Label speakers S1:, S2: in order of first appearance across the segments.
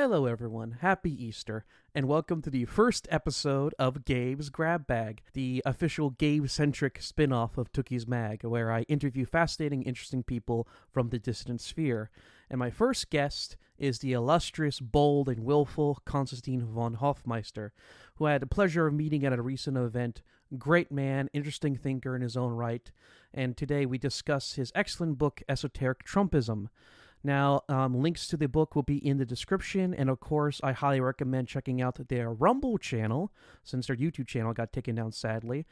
S1: Hello, everyone. Happy Easter, and welcome to the first episode of Gabe's Grab Bag, the official Gabe-centric spin-off of Tookie's Mag, where I interview fascinating, interesting people from the dissident sphere. And my first guest is the illustrious, bold, and willful Constantin von Hoffmeister, who I had the pleasure of meeting at a recent event. Great man, interesting thinker in his own right, and today we discuss his excellent book, Esoteric Trumpism. Now, links to the book will be in the description, and of course, I highly recommend checking out their Rumble channel, since their YouTube channel got taken down, sadly.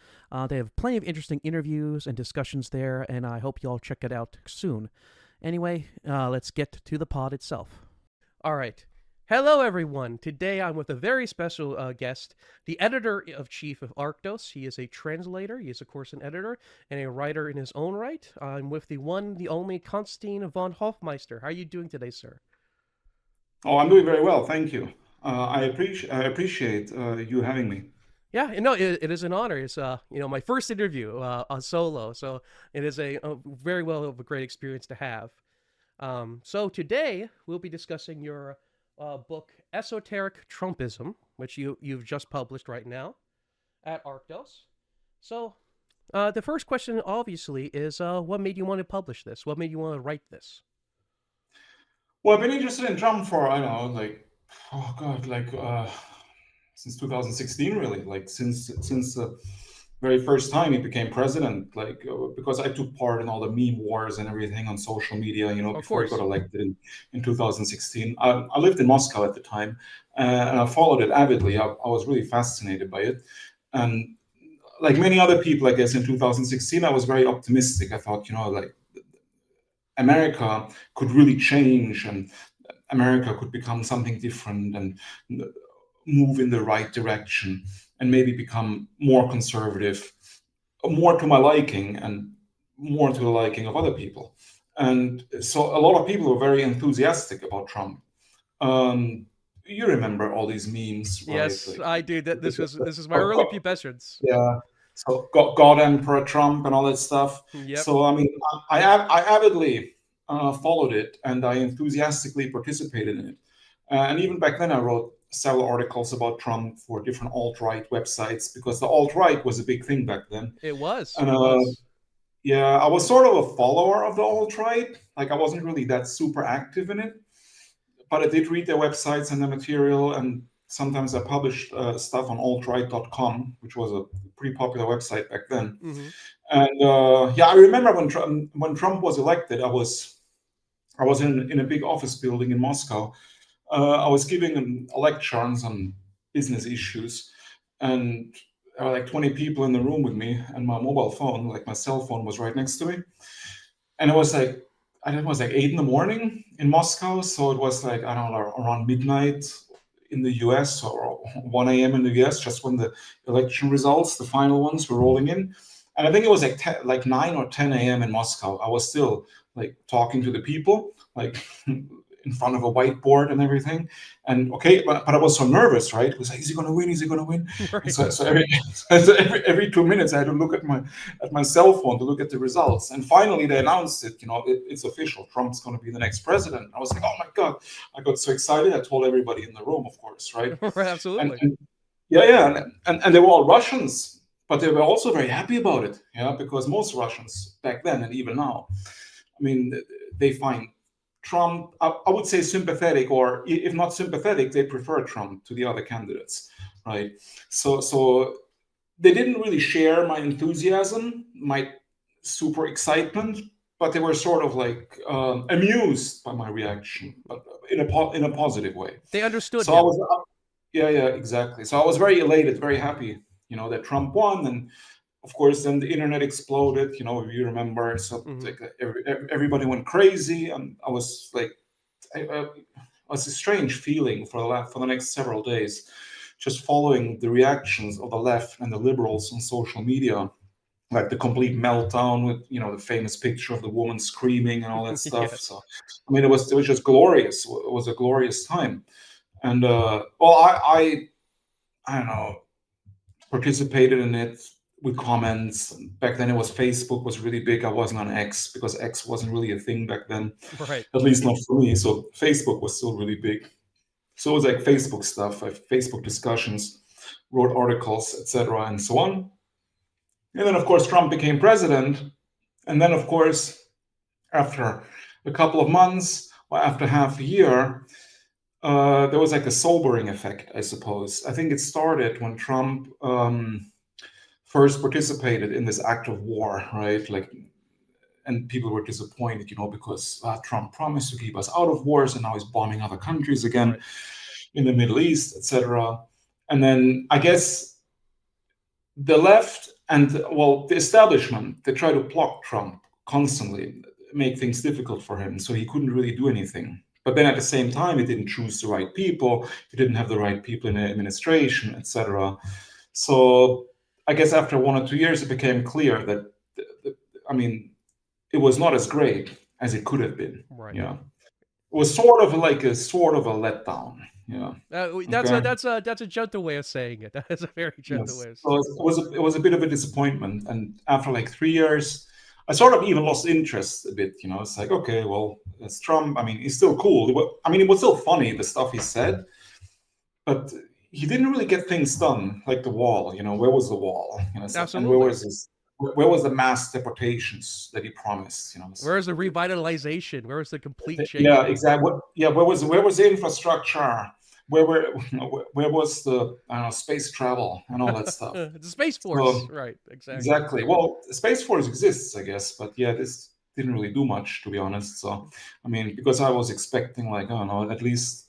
S1: They have plenty of interesting interviews and discussions there, and I hope you all check it out soon. Anyway, let's get to the pod itself. All right. Hello, everyone. Today I'm with a very special guest, the editor-in-chief of Arctos. He is a translator, he is, of course, an editor, and a writer in his own right. I'm with the one, the only Constantin von Hoffmeister. How are you doing today, sir?
S2: Oh, I'm doing very well, thank you. I appreciate you having me.
S1: Yeah, no, it is an honor. It's my first interview on solo, so it is a very well of a great experience to have. So today we'll be discussing your book Esoteric Trumpism, which you've just published right now at Arctos. So the first question obviously is what made you want to publish this? What made you want to write this?
S2: Well, I've been interested in Trump for, since 2016, really, like since the very first time he became president, because I took part in all the meme wars and everything on social media, before he got elected in 2016. I lived in Moscow at the time, and I followed it avidly. I was really fascinated by it. And like many other people, I guess, in 2016, I was very optimistic. I thought, America could really change, and America could become something different and move in the right direction, and maybe become more conservative, more to my liking, and more to the liking of other people. And so a lot of people were very enthusiastic about Trump. You remember all these memes, right?
S1: Yes, I do. This is my early pubescence.
S2: Yeah. So God Emperor Trump and all that stuff.
S1: Yep.
S2: So I mean, I avidly followed it, and I enthusiastically participated in it. And even back then, I wrote several articles about Trump for different alt-right websites, because the alt-right was a big thing back then.
S1: It was.
S2: And yeah, I was sort of a follower of the alt-right. Like, I wasn't really that super active in it, but I did read their websites and their material, and sometimes I published stuff on altright.com, which was a pretty popular website back then.
S1: Mm-hmm.
S2: And I remember when Trump was elected, I was in a big office building in Moscow. I was giving a lecture on some business issues, and there were like 20 people in the room with me, and my mobile phone, like my cell phone, was right next to me. And it was like, I think it was like 8 a.m. in Moscow, so it was like, I don't know, around midnight in the US, or 1 a.m. in the US, just when the election results, the final ones, were rolling in. And I think it was like 9 or 10 a.m. in Moscow. I was still like talking to the people, like in front of a whiteboard and everything. And okay, but I was so nervous, right? It was like, is he going to win? Is he going to win?
S1: Right.
S2: So every 2 minutes, I had to look at my cell phone to look at the results. And finally, they announced it. It's official. Trump's going to be the next president. I was like, oh my God! I got so excited. I told everybody in the room, of course, right?
S1: Absolutely.
S2: And they were all Russians, but they were also very happy about it. Yeah, because most Russians back then, and even now, I mean, they find Trump, I would say, sympathetic, or if not sympathetic, they prefer Trump to the other candidates, right? So they didn't really share my enthusiasm, my super excitement, but they were sort of like amused by my reaction, but in a positive way.
S1: They understood.
S2: So I was, yeah, exactly. So I was very elated, very happy, that Trump won, and of course, then the internet exploded. If you remember, so like everybody went crazy, and I was like, it was a strange feeling for the next several days, just following the reactions of the left and the liberals on social media, like the complete meltdown with the famous picture of the woman screaming and all that stuff.
S1: Yes.
S2: So I mean, it was just glorious. It was a glorious time, and I don't know, participated in it with comments. Back then, Facebook was really big. I wasn't on X, because X wasn't really a thing back then,
S1: right?
S2: At least not for me. So Facebook was still really big. So it was like Facebook stuff, like Facebook discussions, wrote articles, etc., and so on. And then, of course, Trump became president. And then, of course, after a couple of months or after half a year, there was like a sobering effect, I suppose. I think it started when Trump first participated in this act of war, right? Like, and people were disappointed, because Trump promised to keep us out of wars, and now he's bombing other countries again in the Middle East, etc. And then I guess the left and, the establishment, they try to block Trump constantly, make things difficult for him, so he couldn't really do anything. But then at the same time, he didn't choose the right people, he didn't have the right people in the administration, etc. So I guess after 1 or 2 years, it became clear that, it was not as great as it could have been.
S1: Right.
S2: Yeah. It was sort of a letdown. Yeah.
S1: That's a gentle way of saying it. That's a very gentle way of saying it.
S2: So it was a bit of a disappointment. And after like 3 years, I sort of even lost interest a bit. It's like, okay, well, it's Trump. He's still cool. It was still funny, the stuff he said, but he didn't really get things done, like the wall. Where was the wall?
S1: Absolutely.
S2: And where was the mass deportations that he promised?
S1: Where is the revitalization? Where is the complete change?
S2: Yeah, exactly. Where was the infrastructure? Where was the space travel and all that stuff?
S1: The Space Force, right?
S2: Exactly. Well, the Space Force exists, I guess, but yeah, this didn't really do much, to be honest. So, because I was expecting, like, I don't know, at least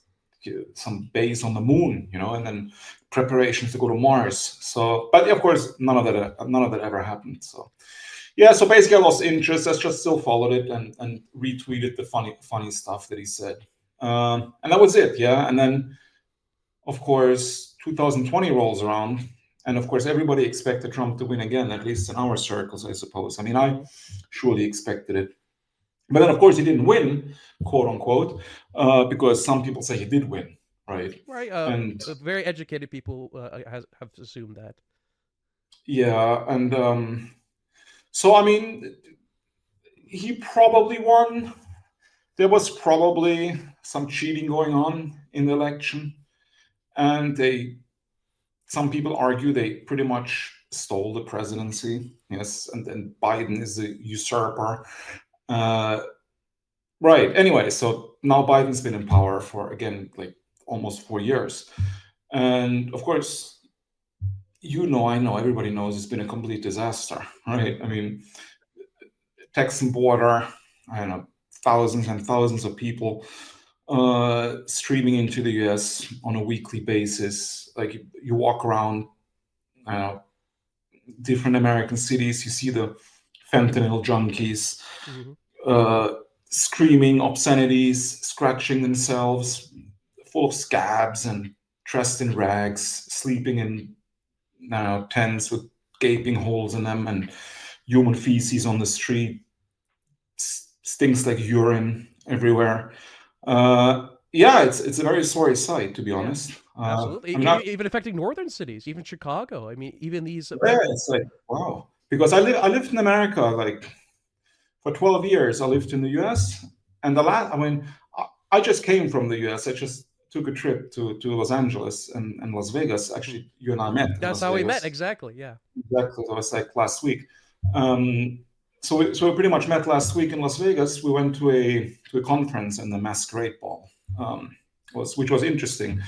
S2: some base on the moon, and then preparations to go to Mars. So, but of course, none of that ever happened. So, yeah. So basically, I lost interest. I just still followed it and retweeted the funny stuff that he said, and that was it. Yeah. And then, of course, 2020 rolls around, and of course, everybody expected Trump to win again, at least in our circles, I suppose. I surely expected it. But then, of course, he didn't win, quote unquote, because some people say he did win, right?
S1: Right.
S2: And
S1: very educated people have assumed that.
S2: Yeah, and so he probably won. There was probably some cheating going on in the election, and some people argue they pretty much stole the presidency. Yes, and then Biden is a usurper. Right. Anyway, so now Biden's been in power for, again, like almost 4 years. And of course, I know, everybody knows it's been a complete disaster, right? Texan border, I don't know, thousands and thousands of people streaming into the US on a weekly basis. Like you walk around, I don't know, different American cities, you see the fentanyl junkies, screaming obscenities, scratching themselves, full of scabs and dressed in rags, sleeping in tents with gaping holes in them, and human feces on the street, stinks like urine everywhere. It's a very sorry sight, to be honest.
S1: Absolutely. Even affecting northern cities, even Chicago. even these.
S2: It's like, wow. Because I lived in America, like, for 12 years. I lived in the US, and I just came from the US. I just took a trip to Los Angeles and Las Vegas. Actually, you and I met.
S1: That's how we met, exactly. Yeah.
S2: Exactly. It was like last week. So we pretty much met last week in Las Vegas. We went to a conference and the Masquerade Ball, which was interesting.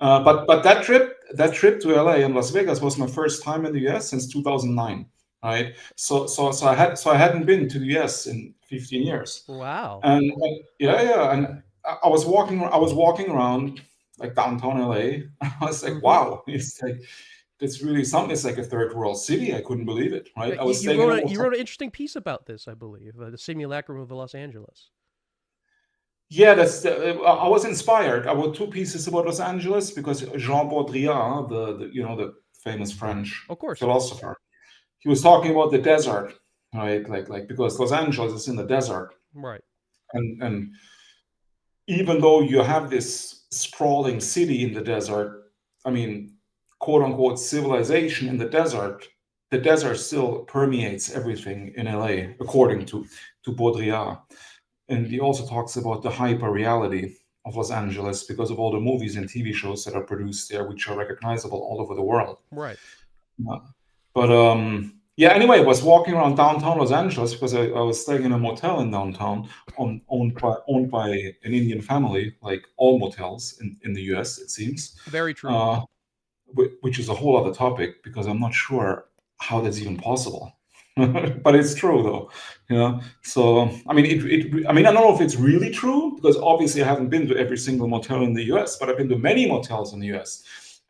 S2: But that trip to LA and Las Vegas was my first time in the US since 2009. Right. So I hadn't been to the US in 15 years.
S1: Wow.
S2: And and I was walking around like downtown LA. I was like, wow, it's really something. It's like a third world city. I couldn't believe it. Right.
S1: You wrote an interesting piece about this, I believe, the simulacrum of Los Angeles.
S2: Yeah, I was inspired. I wrote 2 pieces about Los Angeles because Jean Baudrillard, the famous French philosopher, he was talking about the desert, right? Like because Los Angeles is in the desert,
S1: right?
S2: And even though you have this sprawling city in the desert, quote unquote civilization in the desert still permeates everything in LA, according to Baudrillard. And he also talks about the hyper reality of Los Angeles because of all the movies and TV shows that are produced there, which are recognizable all over the world.
S1: Right.
S2: But yeah, anyway, I was walking around downtown Los Angeles because I was staying in a motel in downtown owned by an Indian family, like all motels in the US, it seems.
S1: Very true.
S2: Which is a whole other topic because I'm not sure how that's even possible. But it's true though, you know. So I mean, I mean, I don't know if it's really true because obviously I haven't been to every single motel in the U.S., but I've been to many motels in the U.S.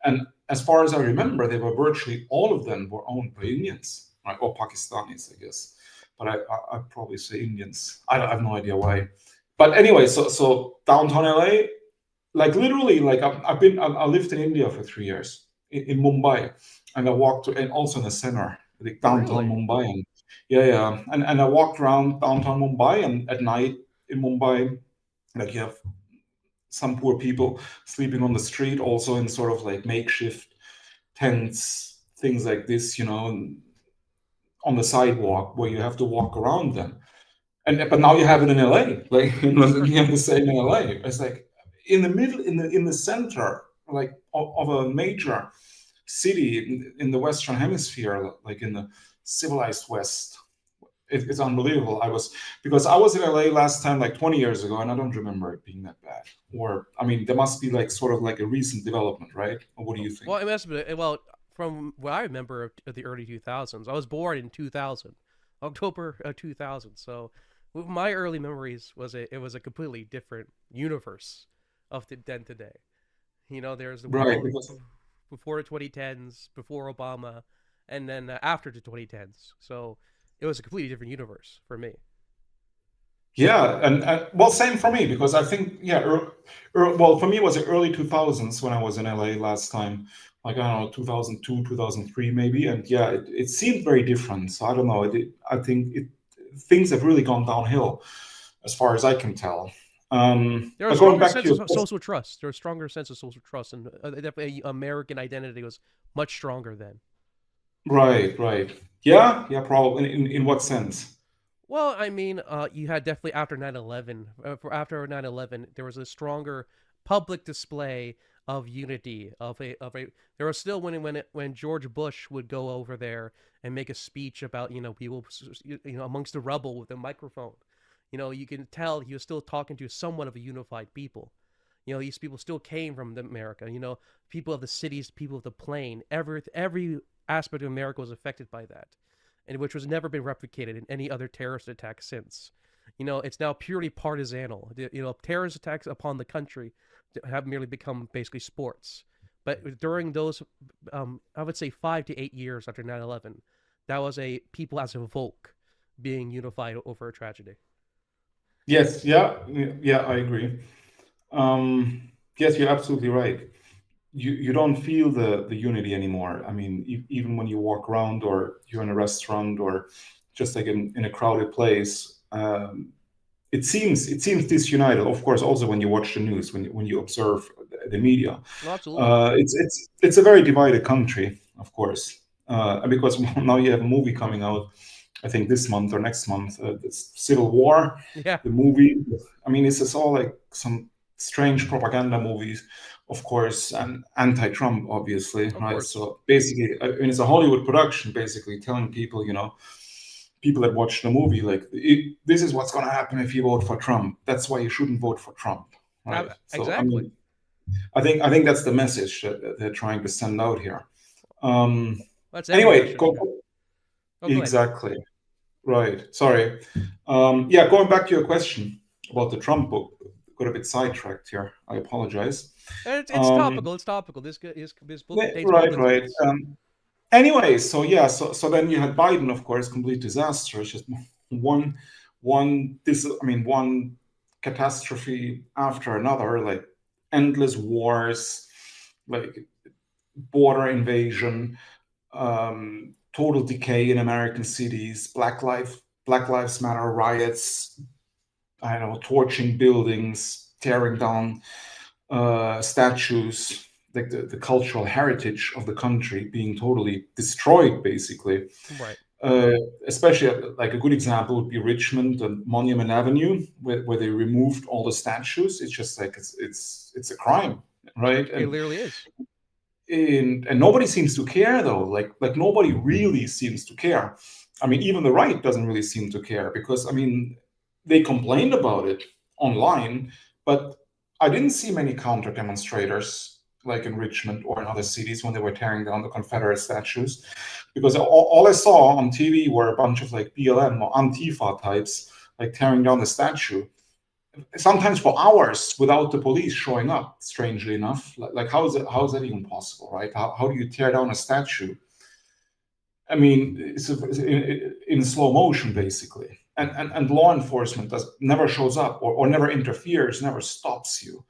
S2: And as far as I remember, they were virtually all of them were owned by Indians, right, or Pakistanis, I guess. But I'd probably say Indians. I have no idea why. But anyway, so downtown LA, like literally, like I lived in India for 3 years in Mumbai, and I walked to, and also in the center, like downtown
S1: Really?
S2: Mumbai, and yeah, and I walked around downtown Mumbai, and at night in Mumbai, like you have some poor people sleeping on the street, also in sort of like makeshift tents, things like this, you know, on the sidewalk where you have to walk around them. And but now you have it in LA, like you have the same in LA. It's like in the middle, in the center, like of a major city in the Western Hemisphere, like in the civilized West. It's unbelievable. Because I was in LA last time like 20 years ago, and I don't remember it being that bad. Or I mean, there must be like sort of like a recent development, right? Or what do you think?
S1: Well, it must have been. Well, from what I remember of the early 2000s, I was born in 2000, October 2000. So my early memories it was a completely different universe than today. You know, there's the
S2: Right,
S1: world
S2: because
S1: before the 2010s, before Obama, and then after the 2010s. So it was a completely different universe for me.
S2: yeah, and well, same for me because I think yeah, well, for me it was the early 2000s when I was in LA last time, like I don't know 2002, 2003 maybe, and yeah, it seemed very different. So I don't know. I think things have really gone downhill, as far as I can tell.
S1: There was a
S2: But going
S1: stronger
S2: back to
S1: sense
S2: your
S1: of
S2: question,
S1: social trust. There was a stronger sense of social trust, and definitely American identity was much stronger then.
S2: right, yeah, yeah, probably. In what sense?
S1: Well, I mean, you had definitely after 9/11. After 9/11, there was a stronger public display of unity of a. There was still when George Bush would go over there and make a speech about people amongst the rubble with a microphone. You can tell he was still talking to somewhat of a unified people. These people still came from America. People of the cities, people of the plain. Every aspect of America was affected by that, and which was never been replicated in any other terrorist attack since. It's now purely partisanal. Terrorist attacks upon the country have merely become basically sports. But during those, I would say 5 to 8 years after 9/11, that was a people as a folk being unified over a tragedy.
S2: Yes, yeah, I agree. Yes, you're absolutely right. You don't feel the unity anymore. I mean, even when you walk around or you're in a restaurant or just like in a crowded place, it seems disunited. Of course, also when you watch the news, when you observe the media,
S1: Well, absolutely.
S2: it's a very divided country, of course. And because now you have a movie coming out, I think this month or next month, it's Civil War,
S1: Yeah,
S2: the movie. I mean, it's just all like some strange propaganda movies, of course, and anti-Trump, obviously,
S1: of
S2: right?
S1: course.
S2: So basically, I mean, it's a Hollywood production, basically telling people, people that watch the movie, like, this is what's going to happen if you vote for Trump. That's why you shouldn't vote for Trump, right? So, I
S1: Exactly.
S2: mean, I think that's the message that they're trying to send out here. Um,
S1: That's every
S2: anyway,
S1: message. Yeah. Oh, go ahead.
S2: exactly. Right. Sorry. Yeah, going back to your question about the Trump book, got a bit sidetracked here. I apologize.
S1: It's
S2: Um,
S1: topical. It's topical. This book contains
S2: right,
S1: relevant
S2: right.
S1: things.
S2: Anyway, so yeah, so then you had Biden, of course, complete disaster. It's just one, one catastrophe after another, like endless wars, like border invasion, total decay in American cities, Black Lives Matter riots, I don't know, torching buildings, tearing down statues, like the cultural heritage of the country being totally destroyed, basically.
S1: Right.
S2: Especially like a good example would be Richmond and Monument Avenue, where they removed all the statues. It's just like it's a crime, right?
S1: It literally is.
S2: And nobody seems to care though. Like nobody really seems to care. I mean, even the right doesn't really seem to care because I mean, they complained about it online, but I didn't see many counter demonstrators like in Richmond or in other cities when they were tearing down the Confederate statues, because all I saw on TV were a bunch of like BLM or Antifa types like tearing down the statue, sometimes for hours without the police showing up. Strangely enough, like how is that even possible, right? How do you tear down a statue? I mean, it's in slow motion basically, and law enforcement never shows up or never interferes, never stops you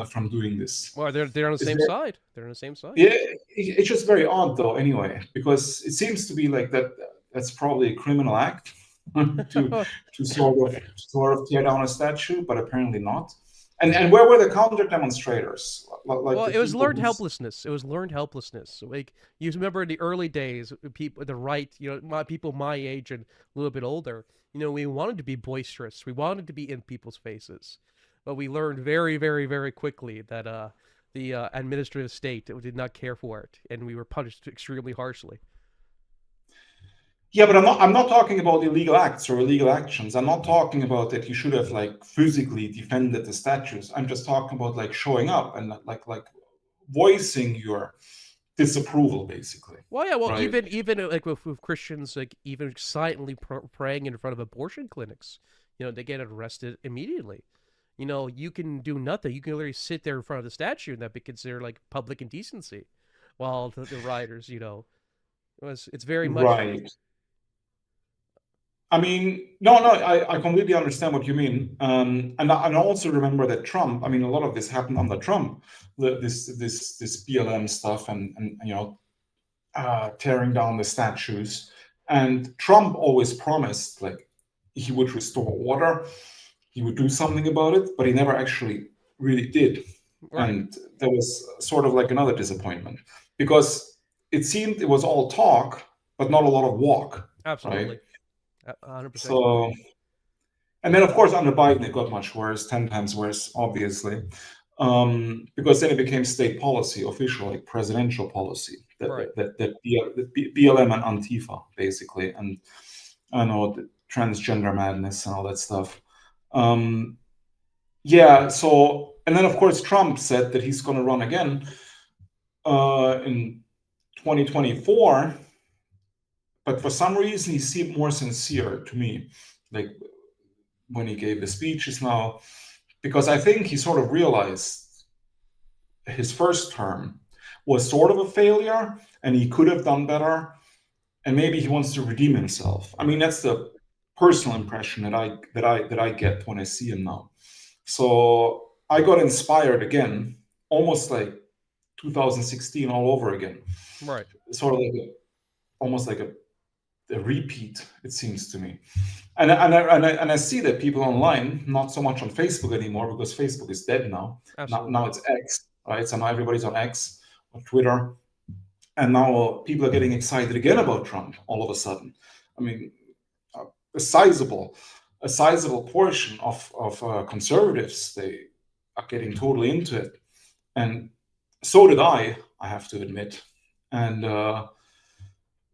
S2: from doing this.
S1: Well, they're on the same side. They're on the same side.
S2: Yeah, it's just very odd though. Anyway, because it seems to be like that's probably a criminal act to sort of tear down a statue, but apparently not. And where were the counter demonstrators? Like
S1: well,
S2: the
S1: it was
S2: people
S1: learned helplessness. It was learned helplessness. Like you remember in the early days, people, the right, people my age and a little bit older, we wanted to be boisterous. We wanted to be in people's faces, but we learned very, very, very quickly that the administrative state did not care for it, and we were punished extremely harshly.
S2: Yeah, but I'm not talking about illegal acts or illegal actions. I'm not talking about that you should have like physically defended the statues. I'm just talking about like showing up and like voicing your disapproval, basically.
S1: Well, yeah, well,
S2: right?
S1: even like with Christians, like even silently praying in front of abortion clinics, they get arrested immediately. You can do nothing. You can literally sit there in front of the statue, and that be considered like public indecency, while the rioters, it's very much
S2: Right. I mean, no, I completely understand what you mean, and I also remember that Trump. I mean, a lot of this happened under Trump, this BLM stuff, and tearing down the statues. And Trump always promised like he would restore order, he would do something about it, but he never actually really did.
S1: right.
S2: And there was sort of like another disappointment because it seemed it was all talk, but not a lot of walk, right?
S1: Absolutely, 100%.
S2: So, and then of course under Biden it got much worse, 10 times worse, obviously, because then it became state policy, official, like presidential policy,
S1: Right.
S2: that BLM and Antifa basically, and I know the transgender madness and all that stuff. Yeah, so and then of course Trump said that he's going to run again in 2024, but for some reason he seemed more sincere to me, like when he gave the speeches now, because I think he sort of realized his first term was sort of a failure and he could have done better, and maybe he wants to redeem himself. I mean, that's the personal impression that I get when I see him now. So I got inspired again, almost like 2016 all over again.
S1: Right.
S2: Sort of like almost like a repeat, it seems to me. And I see that people online, not so much on Facebook anymore because Facebook is dead now.
S1: Absolutely.
S2: Now it's X, right? So now everybody's on X or Twitter, and now people are getting excited again about Trump all of a sudden. I mean, a sizable portion of conservatives, they are getting totally into it, and so did I have to admit, and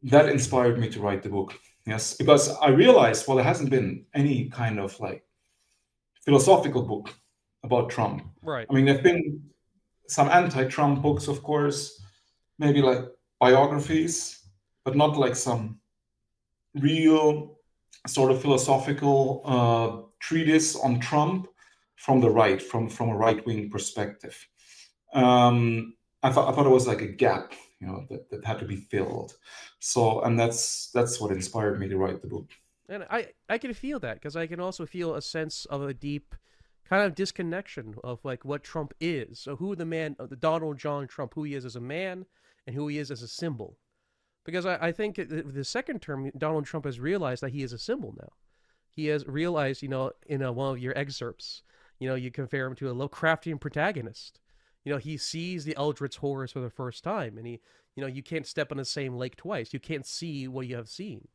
S2: that inspired me to write the book. Yes, because I realized, well, there hasn't been any kind of like philosophical book about Trump.
S1: Right.
S2: I mean, there've been some anti-Trump books, of course, maybe like biographies, but not like some real sort of philosophical treatise on Trump from the right, from a right-wing perspective. I thought it was like a gap, that had to be filled. So, and that's what inspired me to write the book.
S1: And I can feel that because I can also feel a sense of a deep kind of disconnection of like what Trump is. So who the Donald John Trump, who he is as a man and who he is as a symbol. Because I think the second term, Donald Trump has realized that he is a symbol now. He has realized, in one of your excerpts, you compare him to a Lovecraftian protagonist. He sees the Eldritch horrors for the first time, and you can't step on the same lake twice. You can't see what you have seen.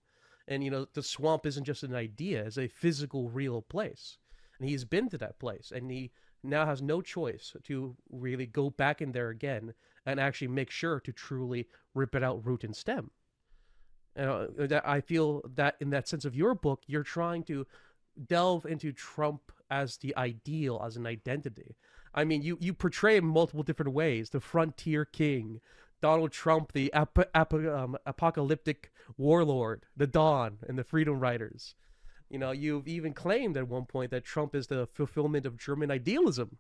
S1: And the swamp isn't just an idea; it's a physical, real place. And he's been to that place, and he now has no choice to really go back in there again and actually make sure to truly rip it out root and stem. That I feel that in that sense of your book, you're trying to delve into Trump as the ideal, as an identity. I mean, you portray him multiple different ways: the frontier king, Donald Trump, the apocalyptic warlord, the Dawn, and the Freedom Riders. You've even claimed at one point that Trump is the fulfillment of German idealism,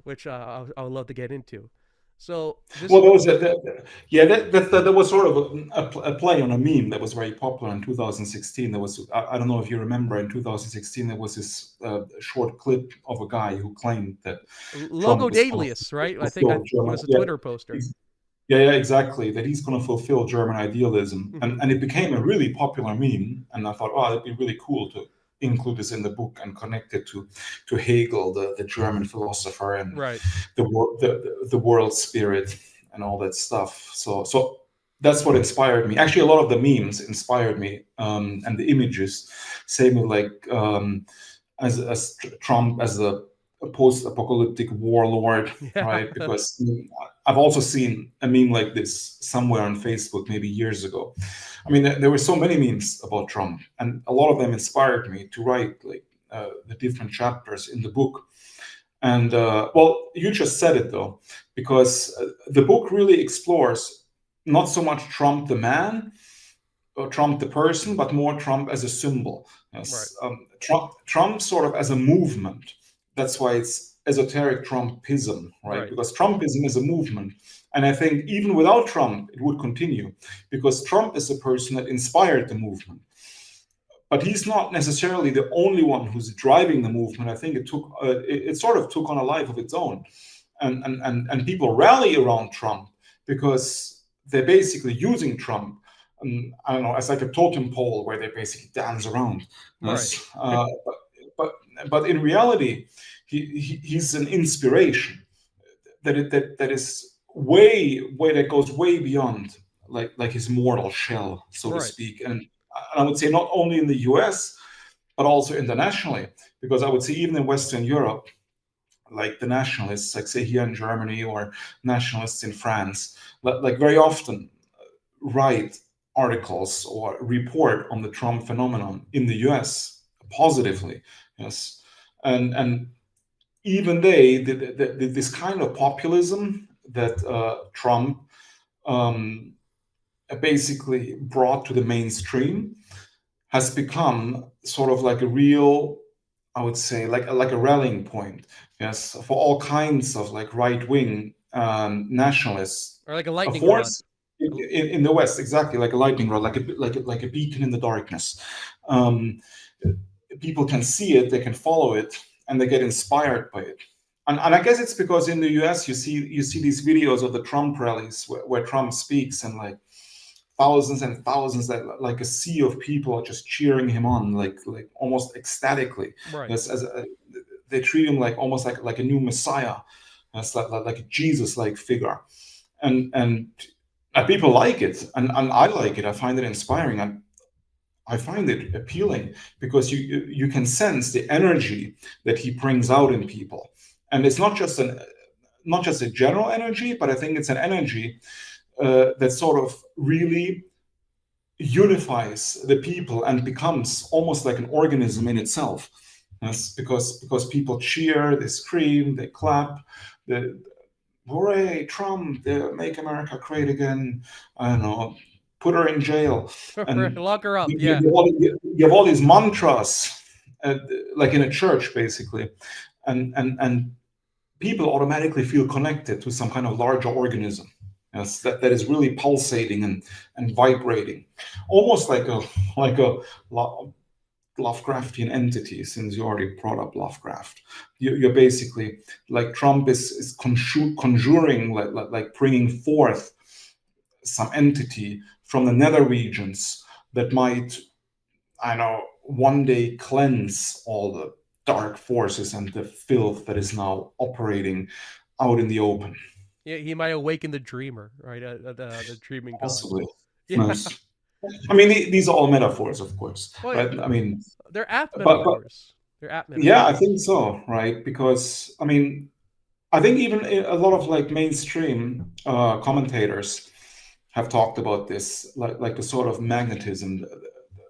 S1: which I would love to get into. So
S2: well, there was that was sort of a play on a meme that was very popular in 2016. There was, I don't know if you remember, in 2016 there was this short clip of a guy who claimed that
S1: Logo
S2: Trump is going
S1: Dailius, right? I
S2: to
S1: think
S2: fulfill
S1: it
S2: German.
S1: was a Twitter poster.
S2: Yeah, exactly. That he's going to fulfill German idealism,
S1: Mm-hmm.
S2: and it became a really popular meme. And I thought, oh, it'd be really cool to include this in the book and connect it to Hegel, the German philosopher, and
S1: Right.
S2: the world spirit and all that stuff. So that's what inspired me. Actually, a lot of the memes inspired me, and the images. Same with like as Trump as a post-apocalyptic warlord,
S1: Yeah.
S2: right? Because I've also seen a meme like this somewhere on Facebook maybe years ago. I mean, there were so many memes about Trump, and a lot of them inspired me to write like the different chapters in the book. And well, you just said it though, because the book really explores not so much Trump the man or Trump the person, but more Trump as a symbol. Yes.
S1: Right.
S2: Trump sort of as a movement. That's why it's esoteric Trumpism, right?
S1: Right.
S2: Because Trumpism is a movement. And I think even without Trump, it would continue because Trump is the person that inspired the movement. But he's not necessarily the only one who's driving the movement. I think it sort of took on a life of its own. And people rally around Trump because they're basically using Trump, I don't know, as like a totem pole where they basically dance around.
S1: Right.
S2: But in reality, he's an inspiration that is that goes way beyond like his mortal shell, so to
S1: Right.
S2: speak. And I would say not only in the US, but also internationally, because I would say even in Western Europe, like the nationalists, like say here in Germany or nationalists in France, like very often write articles or report on the Trump phenomenon in the US positively. Yes. And even this kind of populism that Trump basically brought to the mainstream has become sort of like a real, I would say, like a rallying point, yes, for all kinds of like right wing nationalists.
S1: Or like a
S2: A
S1: lightning rod.
S2: force in the West, exactly, like a lightning rod, like a beacon in the darkness. Um, People can see it, they can follow it, and they get inspired by it. And I guess it's because in the US you see these videos of the Trump rallies where Trump speaks, and like thousands and thousands, like a sea of people are just cheering him on, like almost ecstatically.
S1: Right.
S2: They treat him like almost like a new messiah, as like a Jesus-like figure, and people like it, and I like it. I find it inspiring, and I find it appealing because you can sense the energy that he brings out in people, and it's not just a general energy, but I think it's an energy that sort of really unifies the people and becomes almost like an organism in itself. Yes, because people cheer, they scream, they clap, they, hooray, Trump, make America great again. I don't know, put her in jail, and
S1: Lock her up.
S2: you,
S1: Yeah.
S2: you have all these mantras, like in a church, basically, and people automatically feel connected to some kind of larger organism. Yes, that is really pulsating and vibrating, almost like a Lovecraftian entity. Since you already brought up Lovecraft, you're basically like Trump is conjuring, like bringing forth some entity from the nether regions that might, I know, one day cleanse all the dark forces and the filth that is now operating out in the open.
S1: Yeah, he might awaken the dreamer, right? The dreaming god.
S2: Possibly.
S1: Yeah.
S2: Yes. I mean, these are all metaphors, of course,
S1: Well,
S2: right? I mean,
S1: they're apt
S2: but
S1: metaphors. They're apt
S2: yeah, I
S1: metaphors.
S2: think so, right? Because I mean, I think even a lot of like mainstream commentators have talked about this, like the sort of magnetism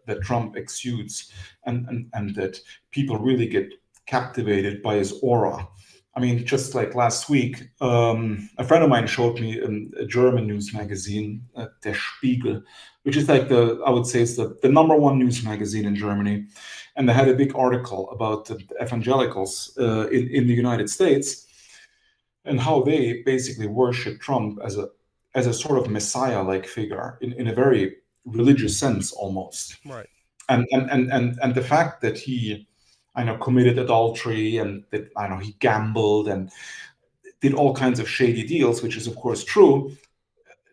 S2: that Trump exudes, and that people really get captivated by his aura. I mean, just like last week, a friend of mine showed me a German news magazine, Der Spiegel, which is like I would say, it's the number one news magazine in Germany. And they had a big article about the evangelicals in the United States and how they basically worship Trump as a sort of messiah-like figure in a very religious sense almost.
S1: Right.
S2: And the fact that he, I know, committed adultery and that I know he gambled and did all kinds of shady deals, which is of course true,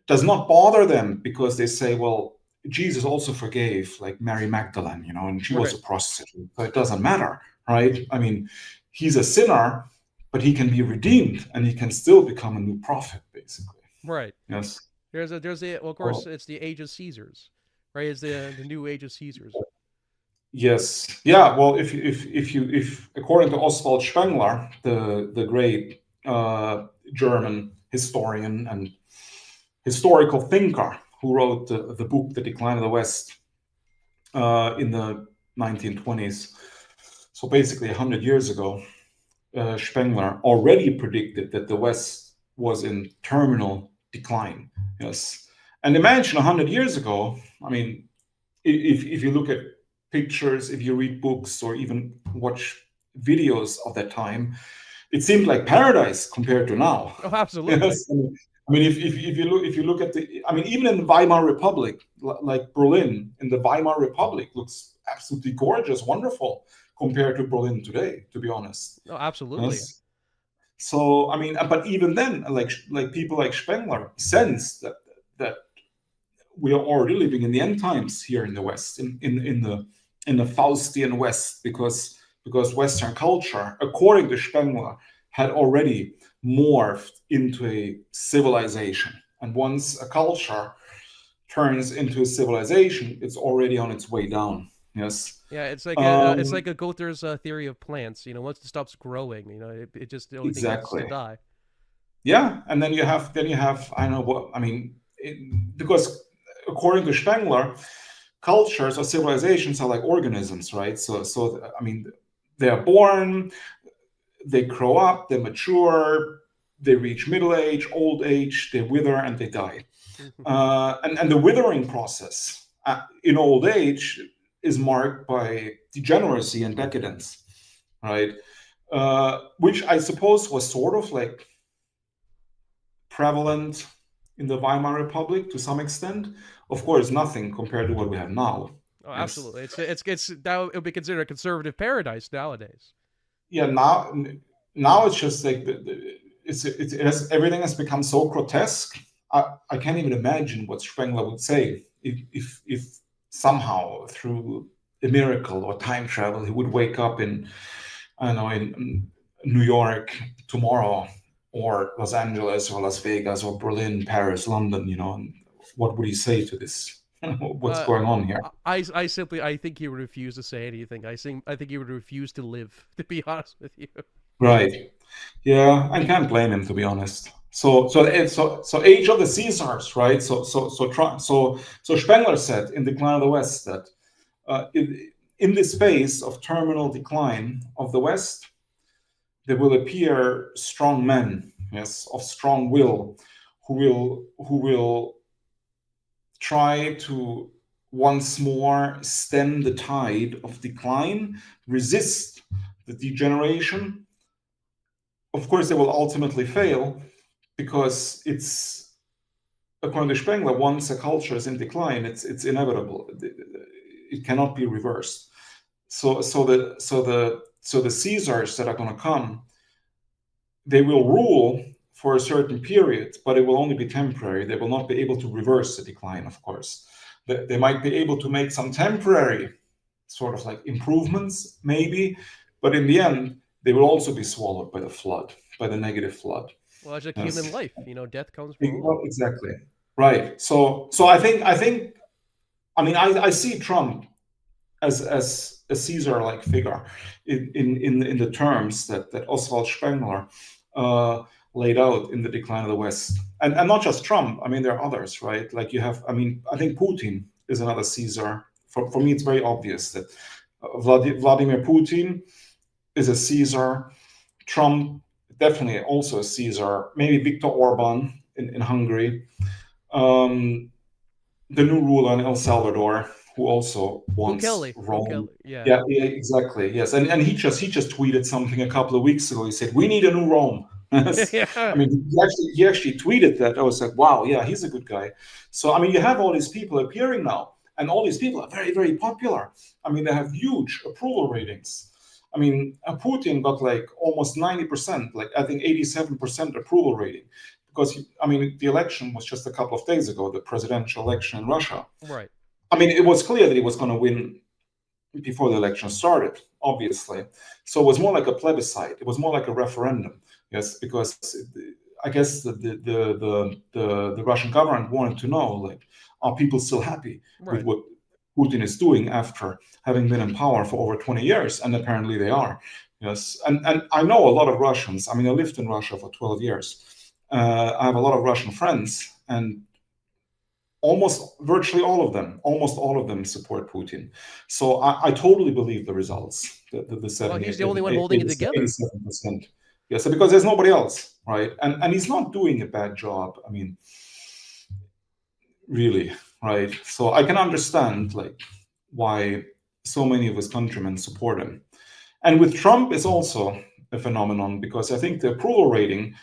S2: does not bother them because they say, well, Jesus also forgave like Mary Magdalene, you know, and she was
S1: Right.
S2: a prostitute, so it doesn't matter, right? I mean, he's a sinner, but he can be redeemed and he can still become a new prophet, basically.
S1: Right.
S2: Yes.
S1: Well, of course, it's the age of Caesars, right? It's the new age of Caesars.
S2: Yes. Yeah. Well, if according to Oswald Spengler, the great German historian and historical thinker who wrote the book The Decline of the West in the 1920s, so basically 100 years ago, Spengler already predicted that the West was in terminal decline. Yes. And imagine 100 years ago, I mean, if you look at pictures, if you read books, or even watch videos of that time, it seemed like paradise compared to now.
S1: Oh, absolutely.
S2: Yes. I mean, if you look at I mean, even in the Weimar Republic, like Berlin in the Weimar Republic looks absolutely gorgeous, wonderful compared to Berlin today, to be honest.
S1: Oh, absolutely.
S2: Yes. So I mean, but even then, like people like Spengler sense that we are already living in the end times here in the West, in the Faustian West, because Western culture, according to Spengler, had already morphed into a civilization. And once a culture turns into a civilization, it's already on its way down. Yes.
S1: Yeah, it's like
S2: Um,
S1: a Gother's theory of plants. Once it stops growing, the only thing left is to
S2: exactly.
S1: die.
S2: Yeah, and then you have I know what I mean because according to Spengler, cultures or civilizations are like organisms, right? So I mean, they are born, they grow up, they mature, they reach middle age, old age, they wither, and they die. And the withering process in old age is marked by degeneracy and decadence, right? Which I suppose was sort of like prevalent in the Weimar Republic to some extent. Of course, nothing compared to what we have now.
S1: Oh,
S2: Yes.
S1: absolutely. It's now it would be considered a conservative paradise nowadays.
S2: Yeah. Now it's just like everything has become so grotesque. I can't even imagine what Spengler would say if somehow through a miracle or time travel he would wake up in I don't know in New York tomorrow or Los Angeles or Las Vegas or Berlin, Paris, London, you know, and what would he say to this? What's
S1: Uh,
S2: going on here?
S1: I think he would refuse to say anything. I think he would refuse to live. To be honest with you.
S2: Right. Yeah, I can't blame him to be honest. So Age of the Caesars, right? So Spengler said in Decline of the West that in this phase of terminal decline of the West, there will appear strong men, yes, of strong will, who will try to once more stem the tide of decline, resist the degeneration. Of course, they will ultimately fail because it's, according to Spengler, once a culture is in decline, it's inevitable. It cannot be reversed. So the Caesars that are going to come, they will rule for a certain period, but it will only be temporary. They will not be able to reverse the decline, of course. They might be able to make some temporary sort of like improvements, maybe, but in the end, they will also be swallowed by the flood, by the negative flood.
S1: Well, it's like human
S2: Yes.
S1: life. Death comes for all.
S2: Well, exactly. Right. So I think I mean, I see Trump as a Caesar-like figure in the terms that Oswald Spengler laid out in The Decline of the West, and not just Trump. I mean, there are others, right? Like you have, I mean, I think Putin is another Caesar. For me, it's very obvious that Vladimir Putin is a Caesar. Trump definitely also a Caesar. Maybe Viktor Orban in Hungary. The new ruler in El Salvador, who also wants Rome.
S1: Yeah,
S2: Exactly. Yes, and he just tweeted something a couple of weeks ago. He said, "We need a new Rome."
S1: yeah.
S2: I mean, he actually tweeted that. I was like, "Wow, yeah, he's a good guy." So I mean, you have all these people appearing now, and all these people are very, very popular. I mean, they have huge approval ratings. I mean, Putin got like almost 90%, like I think 87% approval rating. Because, I mean, the election was just a couple of days ago, the presidential election in Russia.
S1: Right.
S2: I mean, it was clear that he was going to win before the election started, obviously. So it was more like a plebiscite. It was more like a referendum. Yes, because I guess the Russian government wanted to know, like, are people still happy with what Putin is doing after having been in power for over 20 years? And apparently they are. Yes, and I know a lot of Russians. I mean, I lived in Russia for 12 years. I have a lot of Russian friends, and virtually all of them support Putin. So I totally believe the results. The 70,
S1: well, he's the only one holding it together.
S2: 87%. Yes, because there's nobody else, right? And he's not doing a bad job. I mean, really, right? So I can understand like why so many of his countrymen support him. And with Trump, it's also a phenomenon because I think the approval rating,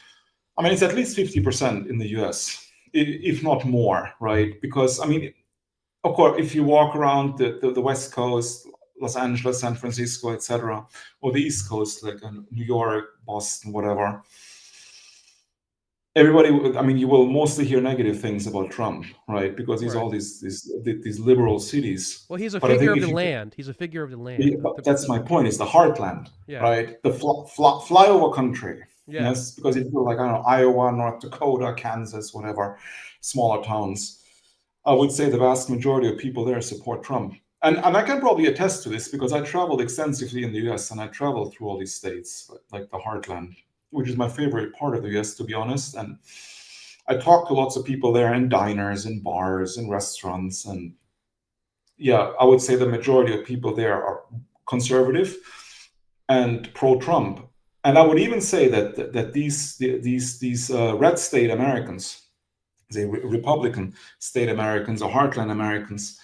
S2: I mean, it's at least 50% in the US, if not more, right? Because, I mean, of course, if you walk around the West Coast, Los Angeles, San Francisco, etc., or the East Coast, like New York, Boston, whatever, everybody, I mean, you will mostly hear negative things about Trump, right? Because he's all these liberal cities.
S1: Well, he's a figure of the land. He's a figure of the land.
S2: Yeah, that's my point. It's the heartland, right? The flyover country. Yes, because if you're like, I don't know, Iowa, North Dakota, Kansas, whatever, smaller towns, I would say the vast majority of people there support Trump. And I can probably attest to this because I traveled extensively in the US and I traveled through all these states, like the heartland, which is my favorite part of the US, to be honest. And I talked to lots of people there in diners, in bars, in restaurants. And yeah, I would say the majority of people there are conservative and pro-Trump. And I would even say that these red state Americans, the Republican state Americans or heartland Americans,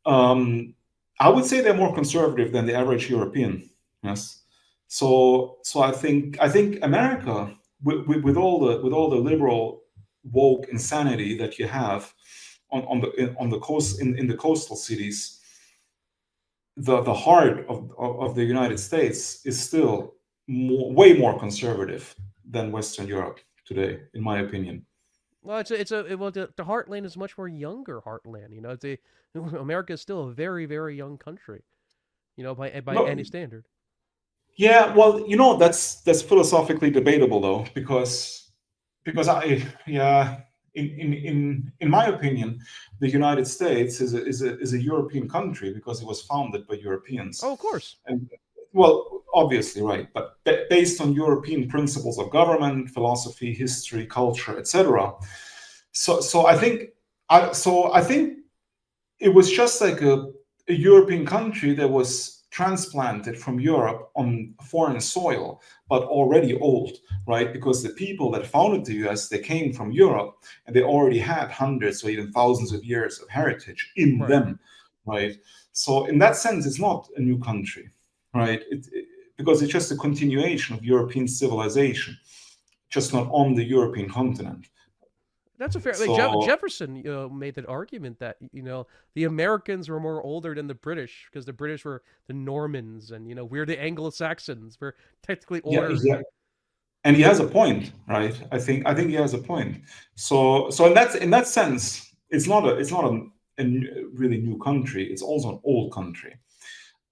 S2: I would say they're more conservative than the average European. Yes, so I think America, with all the liberal woke insanity that you have on the coast in the coastal cities, the heart of the United States is still way more conservative than Western Europe today, in my opinion.
S1: Well, the heartland is much more younger heartland. You know, America is still a very, very young country. You know, by any standard.
S2: Yeah, well, you know, that's philosophically debatable though, because in my opinion, the United States is a European country because it was founded by Europeans.
S1: Oh, of course.
S2: And well, obviously, right, but based on European principles of government, philosophy, history, culture, etc. So I think it was just like a European country that was transplanted from Europe on foreign soil, but already old, right? Because the people that founded the US, they came from Europe and they already had hundreds or even thousands of years of heritage in them, right? So in that sense, it's not a new country, right? Because it's just a continuation of European civilization, just not on the European continent.
S1: That's a fair. Jefferson made that argument that the Americans were more older than the British because the British were the Normans and we're the Anglo-Saxons. We're technically older.
S2: Yeah. And he has a point, right? I think he has a point. So in that sense, it's not a really new country. It's also an old country.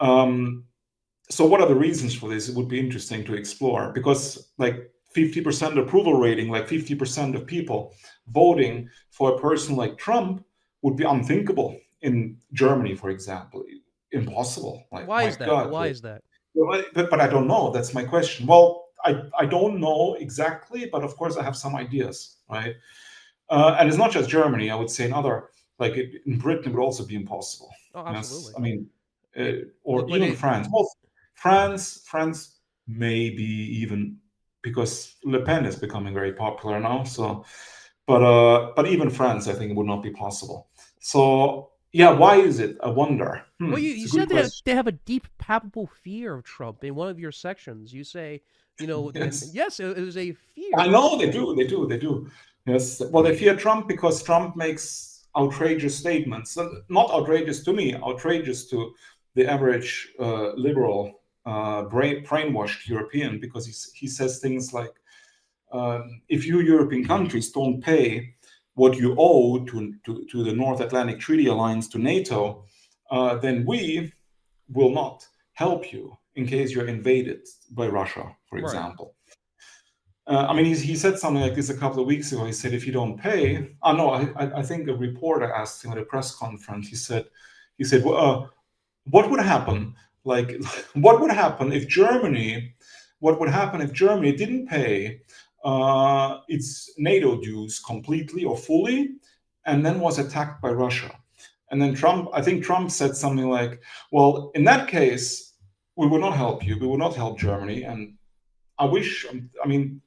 S2: So what are the reasons for this? It would be interesting to explore because like 50% approval rating, like 50% of people voting for a person like Trump would be unthinkable in Germany, for example. Impossible. Like,
S1: Why
S2: my
S1: is that?
S2: God.
S1: Why is that?
S2: But I don't know. That's my question. Well, I don't know exactly, but of course I have some ideas, right? And it's not just Germany. I would say in other, like in Britain, it would also be impossible.
S1: Oh,
S2: Yes,
S1: absolutely.
S2: I mean, or
S1: Look what
S2: even
S1: it.
S2: France. Well, France, maybe even because Le Pen is becoming very popular now. So, but even France, I think it would not be possible. So yeah, why is it? I wonder.
S1: Well, you,
S2: It's
S1: you
S2: a good
S1: said that
S2: question.
S1: they have a deep, palpable fear of Trump in one of your sections. You say, and
S2: Yes.
S1: yes, it was a
S2: I
S1: fear.
S2: know they do. They do. They do. Yes. Well, they fear Trump because Trump makes outrageous statements. Not outrageous to me, outrageous to the average liberal, brainwashed European, because he says things like, if you European countries don't pay what you owe to the North Atlantic Treaty Alliance, to NATO, then we will not help you in case you're invaded by Russia, for
S1: Right.
S2: example. I mean, he said something like this a couple of weeks ago. He said, if you don't pay, no, I think a reporter asked him at a press conference. He said, well, what would happen? Like, what would happen if Germany? What would happen if Germany didn't pay its NATO dues completely or fully, and then was attacked by Russia? And then I think Trump said something like, well, in that case, we would not help you. We would not help Germany. And I mean,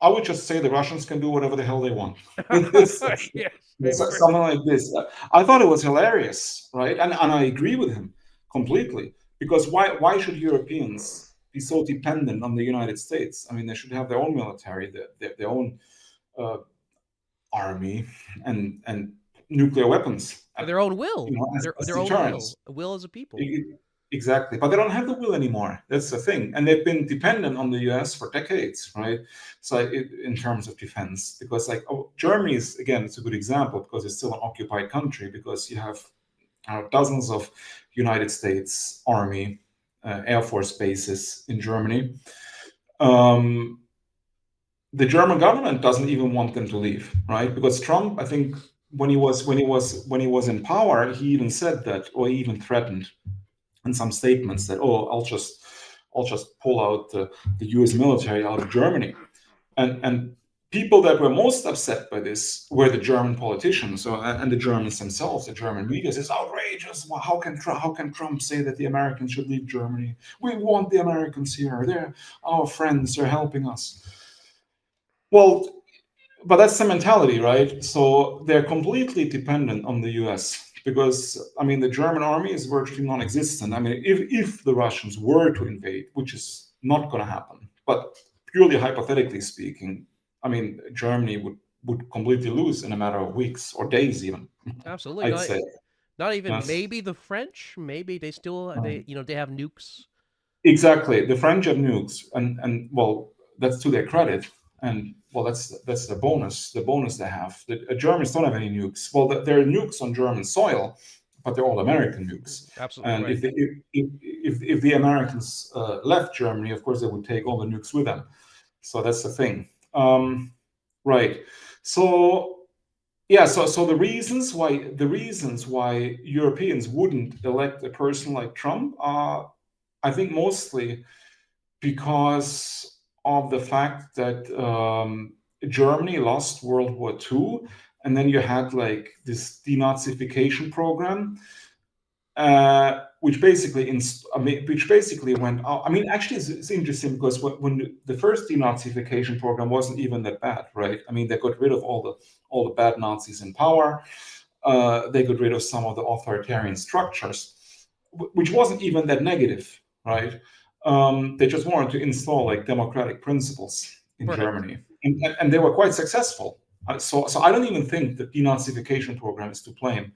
S2: I would just say the Russians can do whatever the hell they want.
S1: Yes.
S2: Something like this. I thought it was hilarious, right? And I agree with him completely. Because why should Europeans be so dependent on the United States? I mean, they should have their own military, their own uh, army, and nuclear weapons,
S1: Their own will.
S2: as
S1: Their own
S2: deterrence.
S1: will as a people.
S2: Exactly, but they don't have the will anymore. That's the thing, and they've been dependent on the U.S. for decades, right? So, in terms of defense, because like Germany is, again, it's a good example because it's still an occupied country, because you have dozens of United States Army, Air Force bases in Germany. Um, the German government doesn't even want them to leave, right? Because Trump, I think, when he was in power, he even said that, or he even threatened in some statements that, oh, I'll just pull out the U.S. military out of Germany, and people that were most upset by this were the German politicians, and the Germans themselves. The German media says outrageous. Well, how can Trump say that the Americans should leave Germany? We want the Americans here. They're our friends. They're helping us. Well, but that's the mentality, right? So they're completely dependent on the US, because, I mean, the German army is virtually non-existent. I mean, if the Russians were to invade, which is not going to happen, but purely hypothetically speaking, I mean, Germany would completely lose in a matter of weeks or days, even.
S1: Absolutely.
S2: I'd say.
S1: Not even
S2: Yes.
S1: maybe the French. Maybe they still they have nukes.
S2: Exactly. The French have nukes, and well, that's to their credit, and well, that's the bonus. The bonus they have. The Germans don't have any nukes. Well, there are nukes on German soil, but they're all American nukes.
S1: Absolutely
S2: And
S1: right.
S2: if the Americans left Germany, of course they would take all the nukes with them. So that's the thing. Right. So yeah. So the reasons why Europeans wouldn't elect a person like Trump are, I think, mostly because of the fact that Germany lost World War II, and then you had like this denazification program, which basically went out. I mean, actually, it's interesting because when the first denazification program wasn't even that bad, right? I mean, they got rid of all the bad Nazis in power. They got rid of some of the authoritarian structures, which wasn't even that negative, right? They just wanted to install like democratic principles in
S1: Right.
S2: Germany, and they were quite successful. So I don't even think the denazification program is to blame,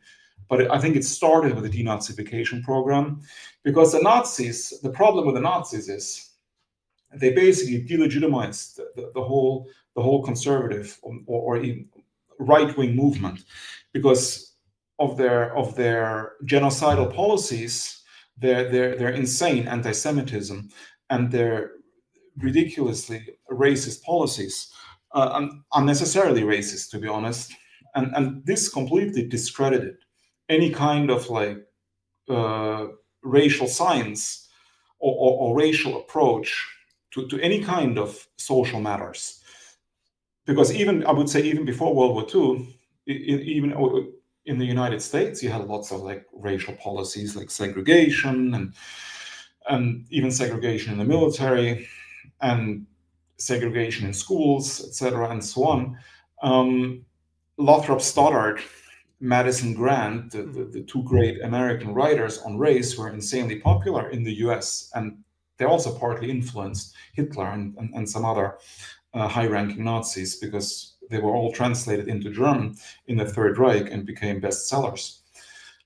S2: but I think it started with the denazification program, because the problem with the Nazis is they basically delegitimized the whole conservative or even right wing movement, because of their genocidal policies, their insane anti-Semitism, and their ridiculously racist policies, unnecessarily racist, to be honest, and this completely discredited any kind of like racial science or racial approach to any kind of social matters. Because even, I would say, even before World War II, even in the United States, you had lots of like racial policies like segregation and even segregation in the military and segregation in schools, etc., and so on. Lothrop Stoddard, Madison Grant, the two great American writers on race, were insanely popular in the US, and they also partly influenced Hitler and some other high-ranking Nazis, because they were all translated into German in the Third Reich and became bestsellers.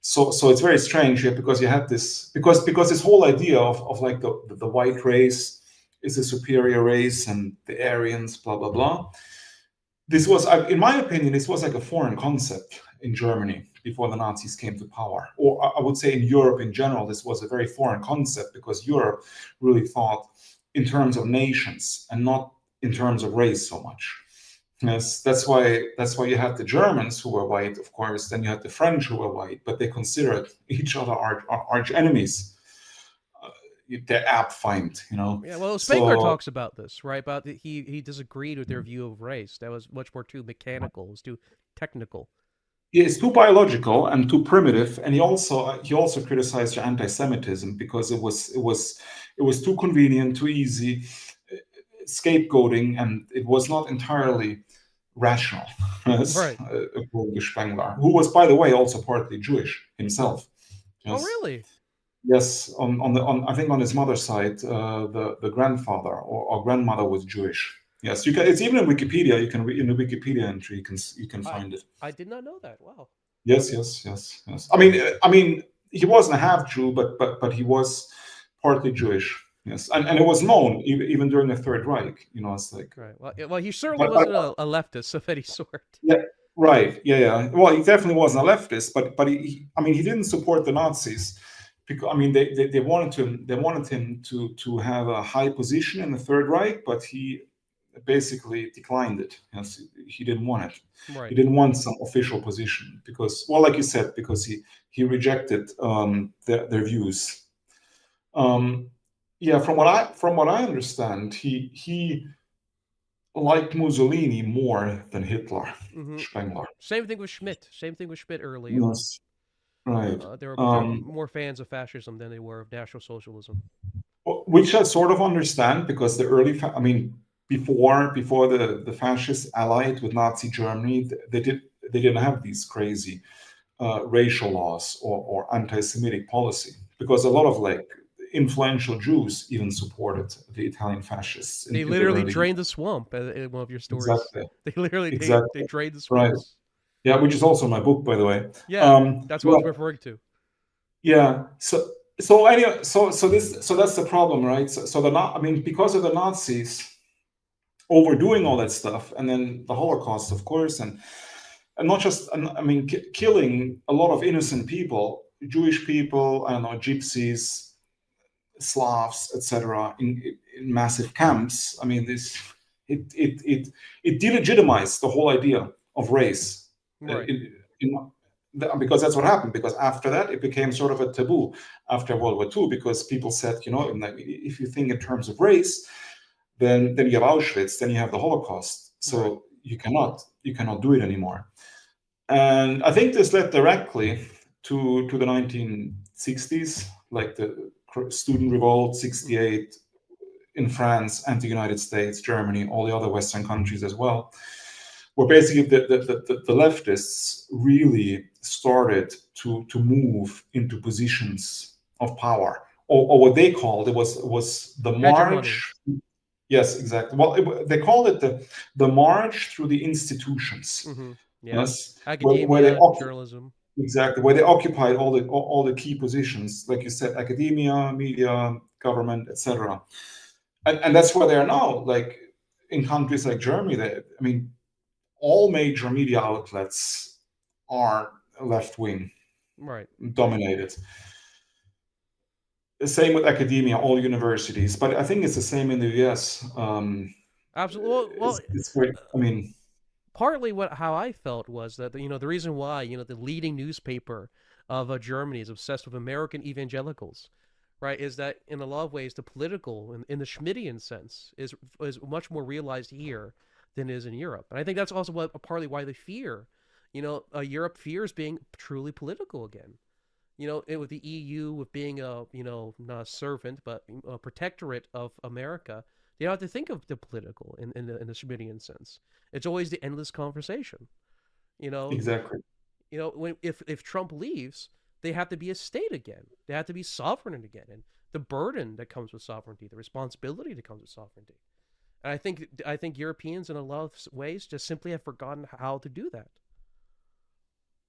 S2: So it's very strange here, because you had this, because this whole idea of like the white race is a superior race and the Aryans, blah blah blah. This was, in my opinion, this was like a foreign concept in Germany before the Nazis came to power. Or I would say in Europe in general, this was a very foreign concept, because Europe really thought in terms of nations and not in terms of race so much. Yes, that's why you had the Germans who were white, of course. Then you had the French who were white, but they considered each other arch enemies. They're Abfeind, you know.
S1: Yeah, well, Spengler talks about this, right? About he disagreed with their view of race. That was much more too mechanical. It was too technical.
S2: Yeah, it's too biological and too primitive. And he also criticized anti-Semitism, because it was too convenient, too easy, scapegoating, and it was not entirely rational.
S1: Right.
S2: According to Spengler, who was, by the way, also partly Jewish himself.
S1: Yes. Oh, really?
S2: Yes, on I think on his mother's side, the grandfather or grandmother was Jewish. Yes, you can. It's even in Wikipedia. You can read in the Wikipedia entry. You can find it.
S1: I did not know that. Wow.
S2: Yes. I mean, he wasn't a half Jew, but he was partly Jewish. Yes, and it was known even during the Third Reich. You know, it's like
S1: right. Well, he certainly wasn't a leftist of any sort.
S2: Yeah. Right. Yeah. Well, he definitely wasn't a leftist, but he didn't support the Nazis. Because, I mean, they wanted him to have a high position in the Third Reich, but he basically declined it. Yes, he didn't want it.
S1: Right.
S2: He didn't want some official position because, well, like you said, because he rejected their views. Yeah, from what I understand, he liked Mussolini more than Hitler. Spengler.
S1: Same thing with Schmidt. Early.
S2: Yes. Right.
S1: They were more fans of fascism than they were of National Socialism.
S2: Which I sort of understand, because the early, before the fascists allied with Nazi Germany, they didn't have these crazy racial laws or anti-Semitic policy, because a lot of like influential Jews even supported the Italian fascists.
S1: They literally drained the swamp in one of your stories.
S2: Exactly.
S1: They literally they drained the swamp.
S2: Right. Yeah, which is also my book, by the way.
S1: Yeah, that's what I was referring to.
S2: Yeah. So anyway, so that's the problem, right? Because of the Nazis overdoing all that stuff, and then the Holocaust, of course, and not just, killing a lot of innocent people, Jewish people, I don't know, Gypsies, Slavs, etc., in massive camps. I mean, it delegitimized the whole idea of race.
S1: Right.
S2: Because that's what happened. Because after that, it became sort of a taboo after World War II. Because people said, if you think in terms of race, then you have Auschwitz, then you have the Holocaust. So you cannot do it anymore. And I think this led directly to the 1960s, like the student revolt, 68 in France and the United States, Germany, all the other Western countries as well, where basically the leftists really started to move into positions of power, or what they called it was the march. Yes, exactly. Well, they called it the march through the institutions.
S1: Mm-hmm. Yeah.
S2: Yes,
S1: academia, journalism.
S2: Exactly, where they occupied all the key positions, like you said, academia, media, government, etc. And that's where they are now. Like in countries like Germany, all major media outlets are left-wing,
S1: right,
S2: dominated. The same with academia, all universities, but I think it's the same in the US.
S1: Absolutely. Well,
S2: it's very,
S1: partly how I felt was that the reason why the leading newspaper of Germany is obsessed with American evangelicals, right, is that in a lot of ways the political in the Schmittian sense is much more realized here than it is in Europe, and I think that's also partly why they fear, Europe fears being truly political again. With the EU, with being not a servant but a protectorate of America, they don't have to think of the political in the Schmittian sense. It's always the endless conversation. You know,
S2: Exactly.
S1: when if Trump leaves, they have to be a state again. They have to be sovereign again, and the burden that comes with sovereignty, the responsibility that comes with sovereignty. And I think Europeans in a lot of ways just simply have forgotten how to do that.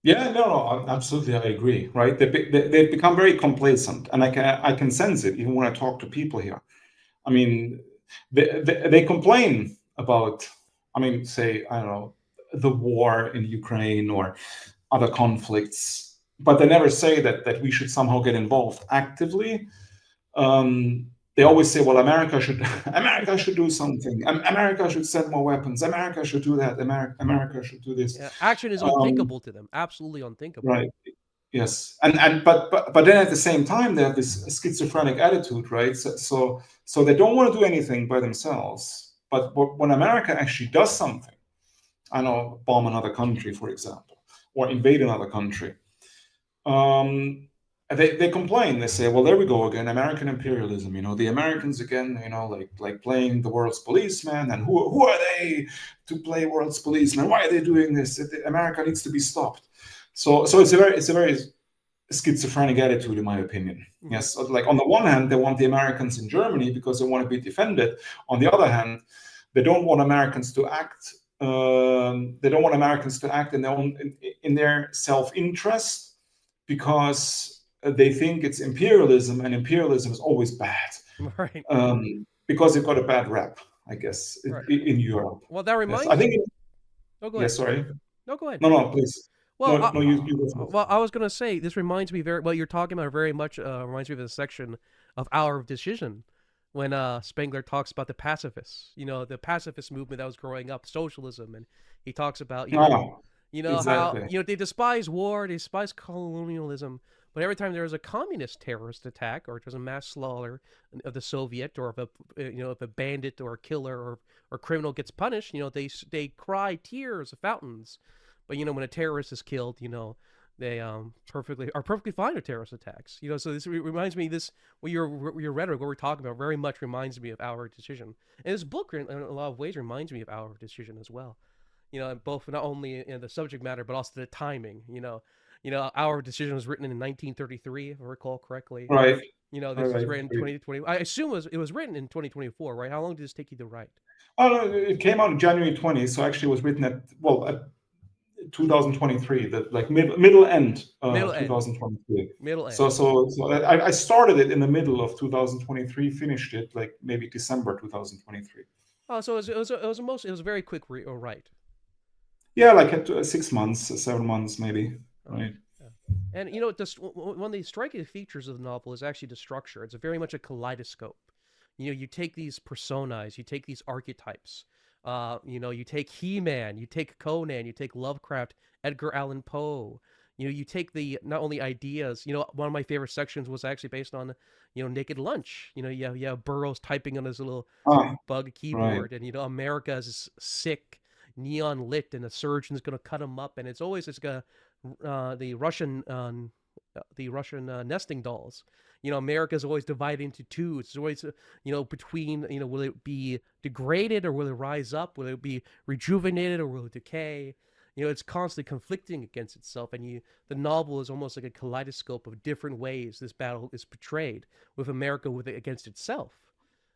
S2: Yeah, no, no, absolutely, I agree. Right? They've become very complacent, and I can sense it even when I talk to people here. I mean, they complain about, I mean, say, I don't know, the war in Ukraine or other conflicts, but they never say that we should somehow get involved actively. They always say, "Well, America should America should do something. America should send more weapons. America should do that. America should do this."
S1: Yeah, action is
S2: Um,
S1: unthinkable to them. Absolutely unthinkable.
S2: right. Yes, and but then at the same time they have this schizophrenic attitude, right? So they don't want to do anything by themselves, but when America actually does something, I know, bomb another country, for example, or invade another country, um, they complain. They say, "Well, there we go again, American imperialism. The Americans again. Like playing the world's policeman. And who are they to play world's policeman? Why are they doing this? America needs to be stopped." So it's a very schizophrenic attitude, in my opinion.
S1: Mm-hmm.
S2: Yes, like on the one hand, they want the Americans in Germany because they want to be defended. On the other hand, they don't want Americans to act. They don't want Americans to act in their self-interest because they think it's imperialism, and imperialism is always bad.
S1: Right.
S2: Because they've got a bad rap, I guess,
S1: Right.
S2: in Europe.
S1: Well, that
S2: Yes, I
S1: reminds
S2: think.
S1: me. Oh, go
S2: Yes,
S1: ahead.
S2: sorry.
S1: No, go ahead.
S2: No, no, please.
S1: Well,
S2: No, no, you go first.
S1: well, I was gonna say this reminds me very. What you're talking about very much reminds me of the section of Hour of Decision when Spengler talks about the pacifists. The pacifist movement that was growing up, socialism, and he talks about
S2: Ah,
S1: how
S2: exactly.
S1: they despise war, they despise colonialism, but every time there is a communist terrorist attack or there's a mass slaughter of the Soviet, or if a bandit or a killer or criminal gets punished, they cry tears of fountains. But when a terrorist is killed, they perfectly fine with terrorist attacks. So this reminds me, what your rhetoric, what we're talking about, very much reminds me of Our Decision. And this book, in a lot of ways, reminds me of Our Decision as well. Both not only in the subject matter but also the timing. Our Decision was written in 1933, if I recall correctly.
S2: Right.
S1: This was
S2: Right.
S1: written in 2020. I assume it was written in 2024, right? How long did this take you to write?
S2: Oh, no, it came out in January 20, so actually it was written at 2023, the like middle end
S1: Middle end.
S2: 2023.
S1: Middle
S2: So
S1: end.
S2: so so I started it in the middle of 2023, finished it like maybe December 2023.
S1: Oh, so it was a very quick write.
S2: Yeah, like at 6 months, 7 months maybe.
S1: Oh,
S2: Right.
S1: yeah. And one of the striking features of the novel is actually the structure. It's very much a kaleidoscope. You take these personas, you take these archetypes. You take He-Man, you take Conan, you take Lovecraft, Edgar Allan Poe. You take the not only ideas. One of my favorite sections was actually based on, Naked Lunch. You have Burroughs typing on his little
S2: Ah,
S1: bug
S2: right.
S1: keyboard, and America is sick, neon lit, and a surgeon's gonna cut him up, and it's always the Russian nesting dolls. America's always divided into two. It's always between will it be degraded or will it rise up? Will it be rejuvenated or will it decay? It's constantly conflicting against itself, and the novel is almost like a kaleidoscope of different ways this battle is portrayed, with America against itself.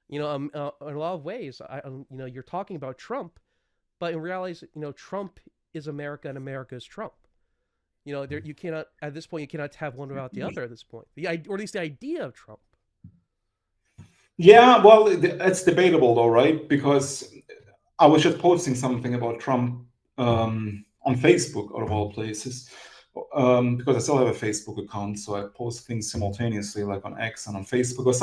S1: In a lot of ways, you're talking about Trump, but in reality, Trump is America and America is Trump. You cannot at this point, you cannot have one without the other at this point. Or at least the idea of Trump.
S2: Yeah, well, that's debatable though, right? Because I was just posting something about Trump on Facebook, out of all places, because I still have a Facebook account, so I post things simultaneously, like on X and on Facebook, or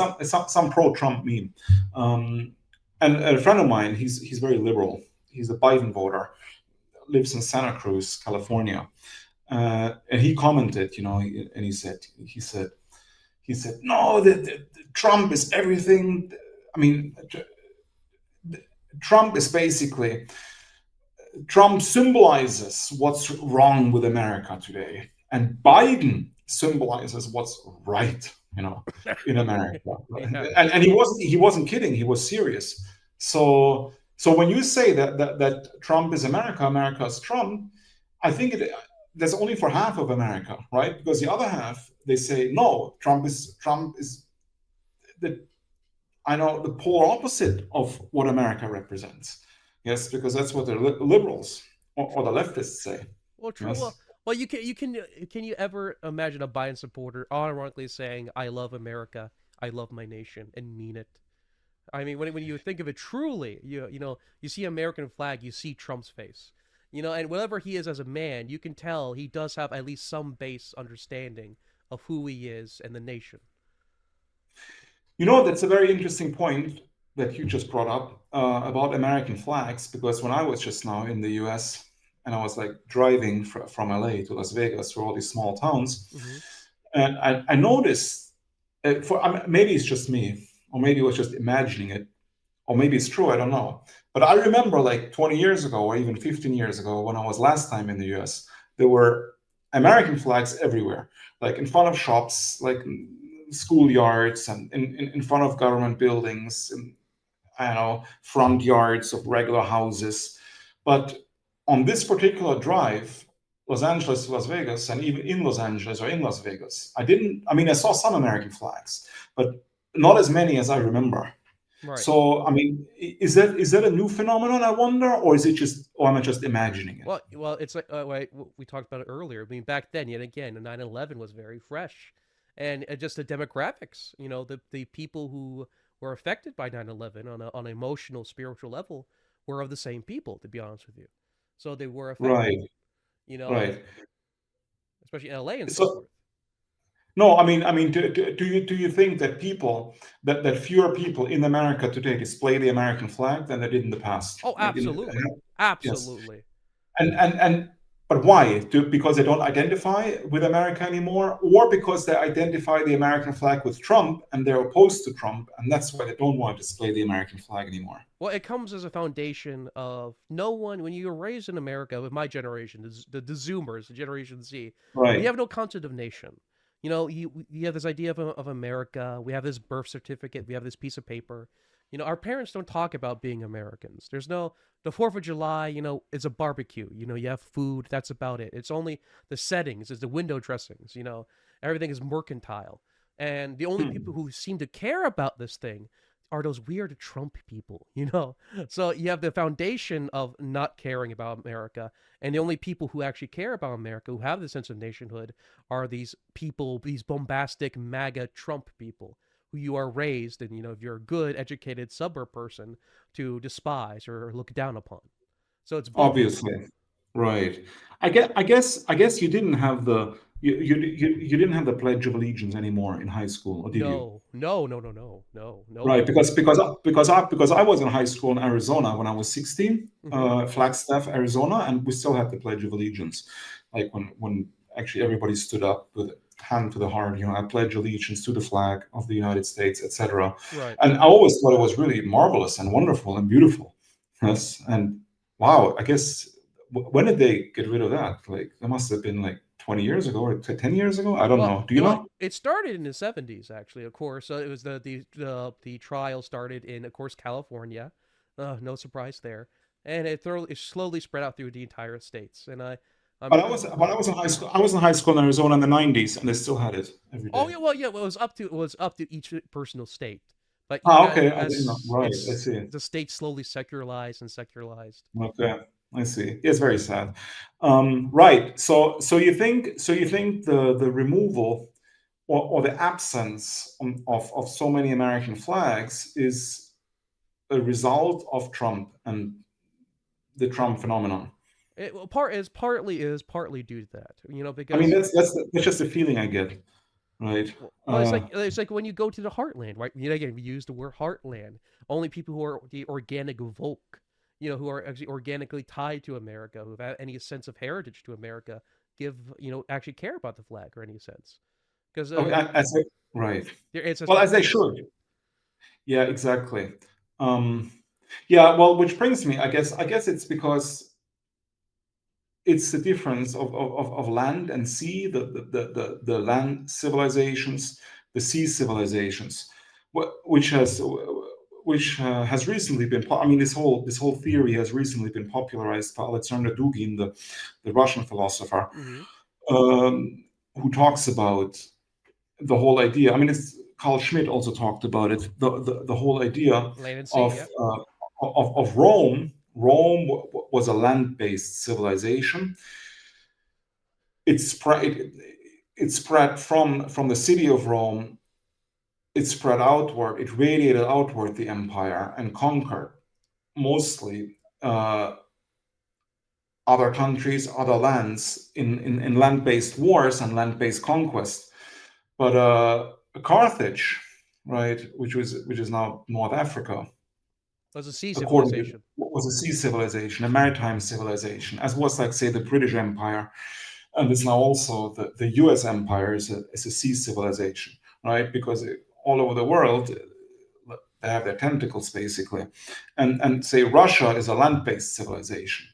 S2: some pro-Trump meme. And a friend of mine, he's very liberal. He's a Biden voter. lives in Santa Cruz, California, and he commented, and he said, no, Trump is everything. I mean, Trump is basically Trump symbolizes what's wrong with America today, and Biden symbolizes what's right, in America.
S1: Yeah.
S2: And he wasn't kidding. He was serious. So when you say that Trump is America, America is Trump, I think that's only for half of America, right? Because the other half, they say no, Trump is the the polar opposite of what America represents. Yes, because that's what the liberals or the leftists say.
S1: Well, true.
S2: Yes.
S1: Well, can you ever imagine a Biden supporter unironically saying, "I love America, I love my nation," and mean it? I mean, when you think of it truly, you see American flag, you see Trump's face, and whatever he is as a man, you can tell he does have at least some base understanding of who he is and the nation.
S2: That's a very interesting point that you just brought up about American flags, because when I was just now in the US and I was like driving from LA to Las Vegas through all these small towns,
S1: Mm-hmm.
S2: and I noticed, maybe it's just me, or maybe I was just imagining it, or maybe it's true, I don't know. But I remember like 20 years ago, or even 15 years ago, when I was last time in the US, there were American flags everywhere, like in front of shops, like schoolyards, and in front of government buildings, and I don't know, front yards of regular houses. But on this particular drive, Los Angeles to Las Vegas, and even in Los Angeles or in Las Vegas, I saw some American flags, but not as many as I remember.
S1: Right.
S2: So, I mean, is that a new phenomenon, I wonder, or am I just imagining it?
S1: Well, it's like we talked about it earlier. I mean, back then, yet again, 9/11 was very fresh, and just the demographics. The people who were affected by 9/11 on an emotional, spiritual level were of the same people. To be honest with you, so they were affected.
S2: Right, right.
S1: Especially in LA and so
S2: So,
S1: forth.
S2: no, do you think that that fewer people in America today display the American flag than they did in the past?
S1: Oh,
S2: Like
S1: absolutely,
S2: yes.
S1: absolutely.
S2: But why? Because they don't identify with America anymore, or because they identify the American flag with Trump and they're opposed to Trump, and that's why they don't want to display the American flag anymore?
S1: Well, it comes as a foundation of no one. When you were raised in America, with my generation, the Zoomers, the Generation Z, we
S2: Right.
S1: have no concept of nation. You have this idea of America. We have this birth certificate. We have this piece of paper. Our parents don't talk about being Americans. There's no the 4th of July. It's a barbecue. You have food. That's about it. It's only the settings. It's the window dressings. Everything is mercantile. And the only people who seem to care about this thing are those weird Trump people. So you have the foundation of not caring about America, and the only people who actually care about America, who have the sense of nationhood, are these people, these bombastic MAGA Trump people, who you are raised, and if you're a good, educated suburb person, to despise or look down upon. So it's both.
S2: Obviously. Right. I guess you didn't have you didn't have the Pledge of Allegiance anymore in high school, or did you?
S1: No, no, no, no, no, no, no.
S2: Right, because I was in high school in Arizona when I was 16,
S1: Mm-hmm.
S2: Flagstaff, Arizona, and we still had the Pledge of Allegiance. Like when actually everybody stood up with a hand to the heart, I pledge allegiance to the flag of the United States, etc.
S1: Right.
S2: And I always thought it was really marvelous and wonderful and beautiful. Yes, and wow, I guess when did they get rid of that? Like, it must have been like 20 years ago or 10 years ago. I don't
S1: Well,
S2: know. Do you know?
S1: it started in the 70s, actually. Of course, it was the trial started in, of course, California. No surprise there, and it slowly spread out through the entire states. And I'm
S2: But I was in high school. I was in high school in Arizona in the 90s, and they still had it every
S1: oh
S2: day.
S1: yeah, well yeah, well, it was up to each personal state, but
S2: Okay. I didn't know.
S1: as
S2: Right. I
S1: it's
S2: see.
S1: the state slowly secularized and secularized.
S2: Okay. I see. It's very sad. Right. So you think the removal or the absence of so many American flags is a result of Trump and the Trump phenomenon?
S1: It well, partly due to that,
S2: I mean,
S1: because
S2: that's just a feeling I get, right?
S1: well, it's like
S2: Uh,
S1: it's like when you go to the heartland, right? Again, we use the word heartland. Only people who are the organic folk, who are actually organically tied to America, who have any sense of heritage to America, actually care about the flag or any sense. Because
S2: Okay, right.
S1: it's a
S2: Well, as they
S1: spectacle.
S2: should. Yeah, exactly. Um, yeah, well, which brings me, I guess it's because it's the difference of land and sea, the land civilizations, the sea civilizations, which has recently been. I mean, this whole theory has recently been popularized by Alexander Dugin, the Russian philosopher,
S1: Mm-hmm.
S2: who talks about the whole idea. I mean, it's Carl Schmitt also talked about it. The whole idea
S1: Land and sea,
S2: of
S1: yeah.
S2: of Rome. Rome was a land-based civilization. It spread from the city of Rome. It spread outward. It radiated outward the empire and conquered mostly other countries, other lands in land-based wars and land-based conquest. But Carthage, right, which is now North Africa,
S1: It was a sea
S2: according to
S1: civilization.
S2: was a sea civilization, a maritime civilization, as was like say the British Empire, and it's now also the U.S. Empire is a sea civilization, right? Because all over the world they have their tentacles basically, and say Russia is a land-based civilization.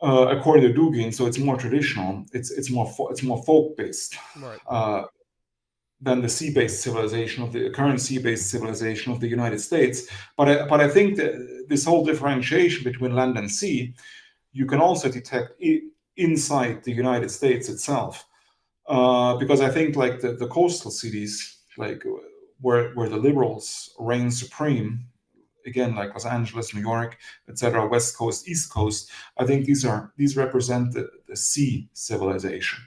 S2: According to Dugin, so it's more traditional. It's more folk-based.
S1: Right.
S2: Than the sea-based civilization of the current sea-based civilization of the United States. But I think that this whole differentiation between land and sea, you can also detect inside the United States itself, because I think like the coastal cities, like where the liberals reign supreme, again like Los Angeles, New York, etc., West Coast, East Coast, I think these represent the sea civilization.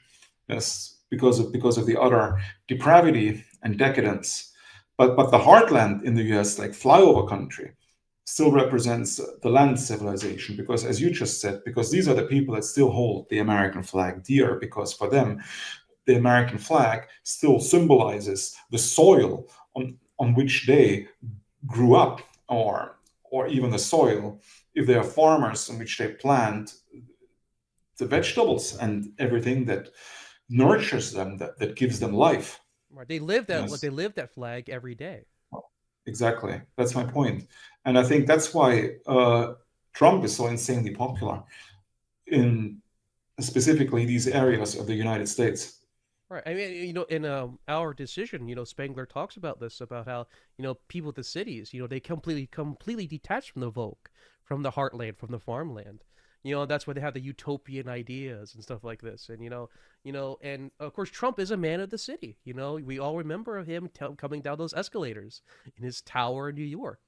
S2: Yes, because of the utter depravity and decadence. But the heartland in the US, like flyover country, still represents the land civilization, because as you just said, because these are the people that still hold the American flag dear, because for them the American flag still symbolizes the soil on which they grew up, or even the soil, if they are farmers, in which they plant the vegetables and everything that nurtures them, that gives them life.
S1: Right. They live
S2: Yes,
S1: that flag every day.
S2: exactly. That's my point. And I think that's why Trump is so insanely popular in specifically these areas of the United States.
S1: Right. I mean, in our decision, Spengler talks about this, about how people at the cities, they completely detached from the Volk, from the heartland, from the farmland. That's why they have the utopian ideas and stuff like this. And and of course, Trump is a man of the city. We all remember him coming down those escalators in his tower in New York.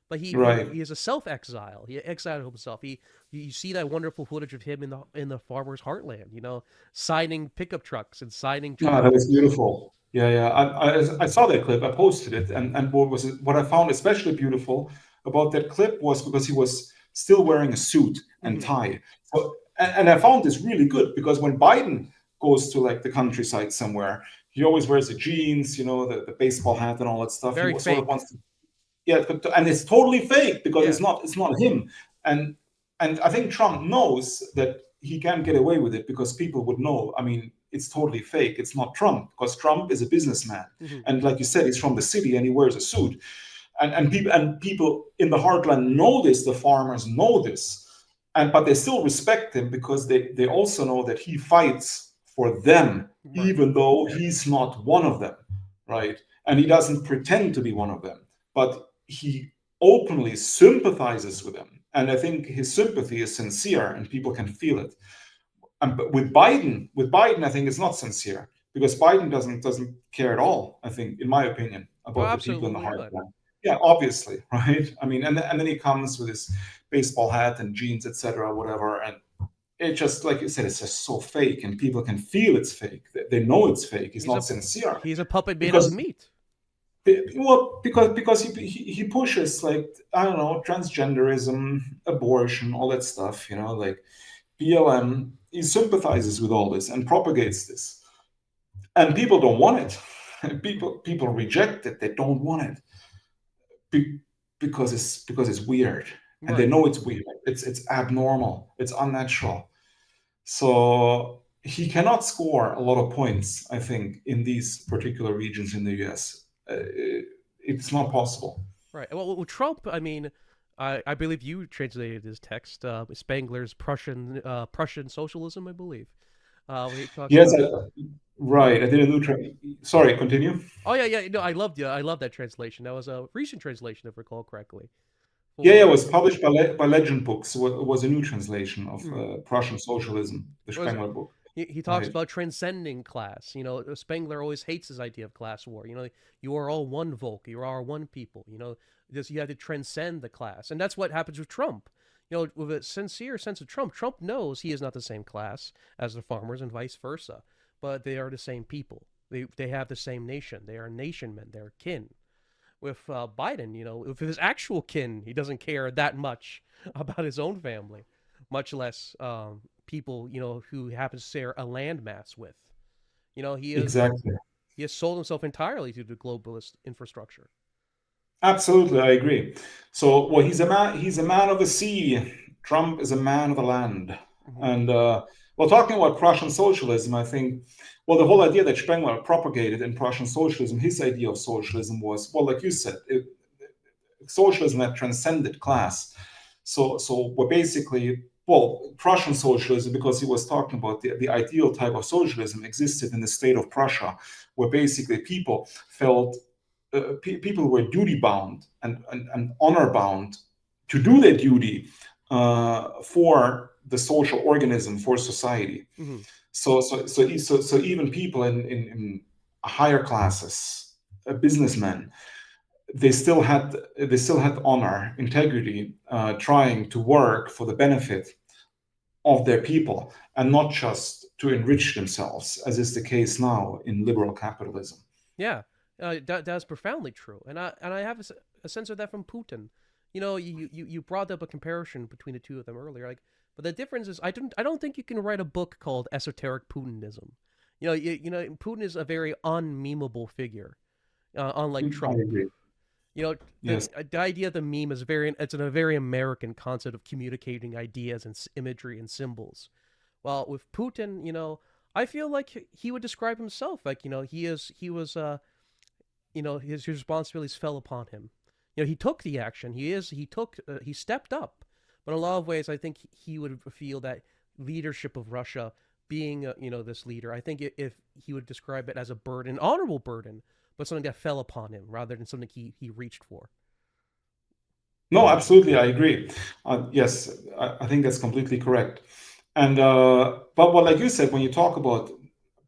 S1: But
S2: Right.
S1: he is a self exile. He exiled himself. You see that wonderful footage of him in the farmer's heartland. Signing pickup trucks and signing
S2: Ah, that was
S1: treehouse.
S2: beautiful. Yeah, yeah. I saw that clip. I posted it, and what I found especially beautiful about that clip was because he was still wearing a suit and
S1: Hmm.
S2: tie. So, and I found this really good, because when Biden goes to like the countryside somewhere, he always wears the jeans, the baseball hat and all that stuff.
S1: Very
S2: Sort of
S1: fake.
S2: wants to, yeah, and it's totally fake, because
S1: Yeah.
S2: it's not him. And I think Trump knows that he can't get away with it, because people would know. I mean, it's totally fake. It's not Trump, because Trump is a businessman,
S1: Hmm.
S2: and like you said, he's from the city and he wears a suit. And people in the heartland know this. The farmers know this, but they still respect him, because they also know that he fights for them,
S1: Right.
S2: even though he's not one of them, right? And he doesn't pretend to be one of them, but he openly sympathizes with them. And I think his sympathy is sincere, and people can feel it. And with Biden, I think it's not sincere, because Biden doesn't care at all. I think, in my opinion,
S1: Oh,
S2: about the people in the
S1: absolutely not.
S2: heartland. Yeah, obviously, right? I mean, and then he comes with his baseball hat and jeans, etc., whatever, and it just, like you said, it's just so fake, and people can feel it's fake. They know it's fake. He's
S1: He's
S2: not
S1: a
S2: sincere,
S1: he's a puppet made out of
S2: because
S1: meat.
S2: well, because he pushes, like, I don't know, transgenderism, abortion, all that stuff. Like BLM. He sympathizes with all this and propagates this, and people don't want it. People reject it. They don't want it, because it's weird. and they
S1: Right.
S2: know it's weird, it's abnormal, it's unnatural. So he cannot score a lot of points, I think, in these particular regions in the US. It's not possible.
S1: Right. Well, Trump. I mean, I believe you translated his text, Spengler's Prussian socialism. I believe. Where he talks
S2: Yes,
S1: about.
S2: right. I did a new sorry, continue.
S1: Oh yeah, yeah. No, I loved you. I love that translation. That was a recent translation, if I recall correctly.
S2: Yeah, it
S1: For
S2: was published by, by Legend Books. It was a new translation of
S1: mm,
S2: Prussian Socialism, the
S1: was
S2: Spengler book.
S1: he talks
S2: Right.
S1: about transcending class. Spengler always hates his idea of class war. You are all one Volk. You are one people. Just you have to transcend the class, and that's what happens with Trump. With a sincere sense of Trump, Trump knows he is not the same class as the farmers and vice versa, but they are the same people. They have the same nation. They are nation men. They're kin. With Biden, with his actual kin, he doesn't care that much about his own family, much less people, who happens to share a landmass with. He is
S2: Exactly.
S1: he has sold himself entirely to the globalist infrastructure.
S2: Absolutely, I agree. So, well, he's a man. He's a man of the sea. Trump is a man of the land.
S1: Mm-hmm.
S2: And well, talking about Prussian socialism, I think, well, the whole idea that Spengler propagated in Prussian socialism, his idea of socialism was, well, like you said, socialism that transcended class. So we're basically, well, Prussian socialism, because he was talking about the ideal type of socialism existed in the state of Prussia, where basically people felt people were duty bound and honor bound to do their duty for the social organism, for society.
S1: Mm-hmm.
S2: So even people in higher classes, businessmen, they still had honor, integrity, trying to work for the benefit of their people and not just to enrich themselves, as is the case now in liberal capitalism.
S1: Yeah, that's profoundly true, and I have a sense of that from Putin. You brought up a comparison between the two of them earlier, but the difference is I don't think you can write a book called Esoteric Putinism. Putin is a very unmemeable figure, unlike
S2: I
S1: Trump.
S2: agree.
S1: The
S2: Yes.
S1: the idea of the meme is a very American concept of communicating ideas and imagery and symbols. Well, with Putin, I feel like he would describe himself like he was his responsibilities fell upon him. He took the action. He stepped up, but in a lot of ways, I think he would feel that leadership of Russia being this leader. I think if he would describe it as a burden, an honorable burden, but something that fell upon him rather than something he reached for.
S2: No, absolutely, I agree. Yes, I think that's completely correct. And but what, like you said, when you talk about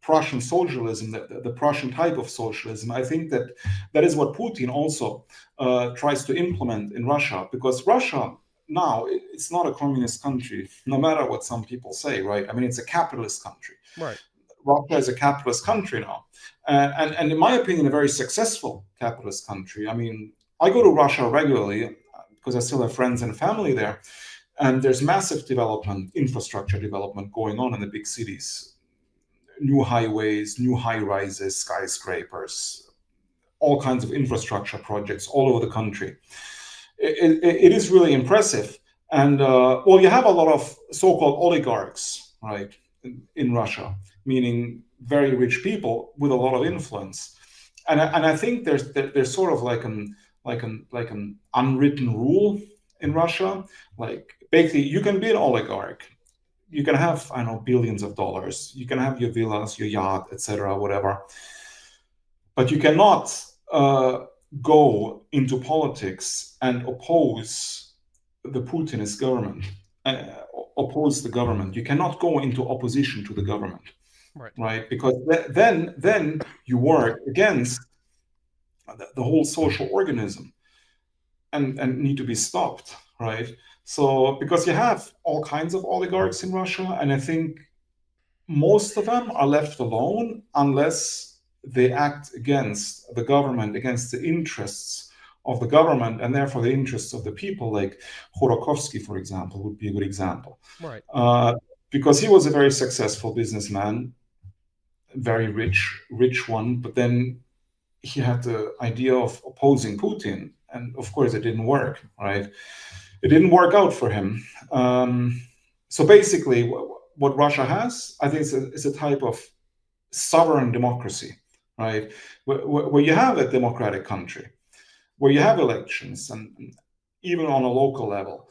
S2: Prussian socialism, the Prussian type of socialism, I think that is what Putin also tries to implement in Russia, because Russia now it's not a communist country, no matter what some people say, right? I mean, it's a capitalist country.
S1: Right.
S2: Russia is a capitalist country now, and in my opinion, a very successful capitalist country. I mean, I go to Russia regularly because I still have friends and family there, and there's massive development, infrastructure development going on in the big cities. New highways, new high rises, skyscrapers, all kinds of infrastructure projects all over the country. It is really impressive. And well, you have a lot of so-called oligarchs, right, in Russia, meaning very rich people with a lot of influence. And I think there's sort of like an unwritten rule in Russia. Like basically, you can be an oligarch, you can have, I don't know, billions of dollars, you can have your villas, your yacht, etc., whatever, but you cannot go into politics and oppose the Putinist government, uh, oppose the government. You cannot go into opposition to the government,
S1: Right.
S2: right? Because then you work against the whole social organism and need to be stopped, right? So because you have all kinds of oligarchs in Russia, and I think most of them are left alone unless they act against the government, against the interests of the government, and therefore the interests of the people. Like Khodorkovsky, for example, would be a good example,
S1: Right.
S2: because he was a very successful businessman, very rich one, but then he had the idea of opposing Putin, and of course it didn't work, right? It didn't work out for him. So basically, what Russia has, I think, is a type of sovereign democracy, right? Where you have a democratic country, where you have elections, and even on a local level.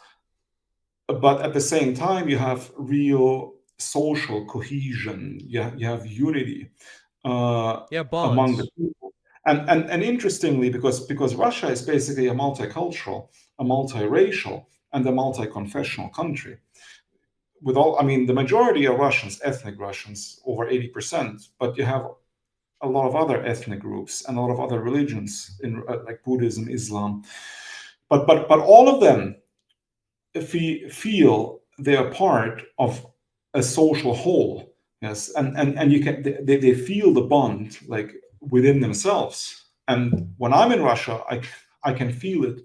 S2: But at the same time, you have real social cohesion. You have unity among the
S1: bonds.
S2: people. And interestingly, because Russia is basically a multicultural, a multiracial, and a multi-confessional country. With all, I mean, the majority are Russians, ethnic Russians, over 80%, but you have a lot of other ethnic groups and a lot of other religions, in like Buddhism, Islam. But all of them, if we feel they are part of a social whole, yes, and you can they feel the bond like within themselves. And when I'm in Russia, I can feel it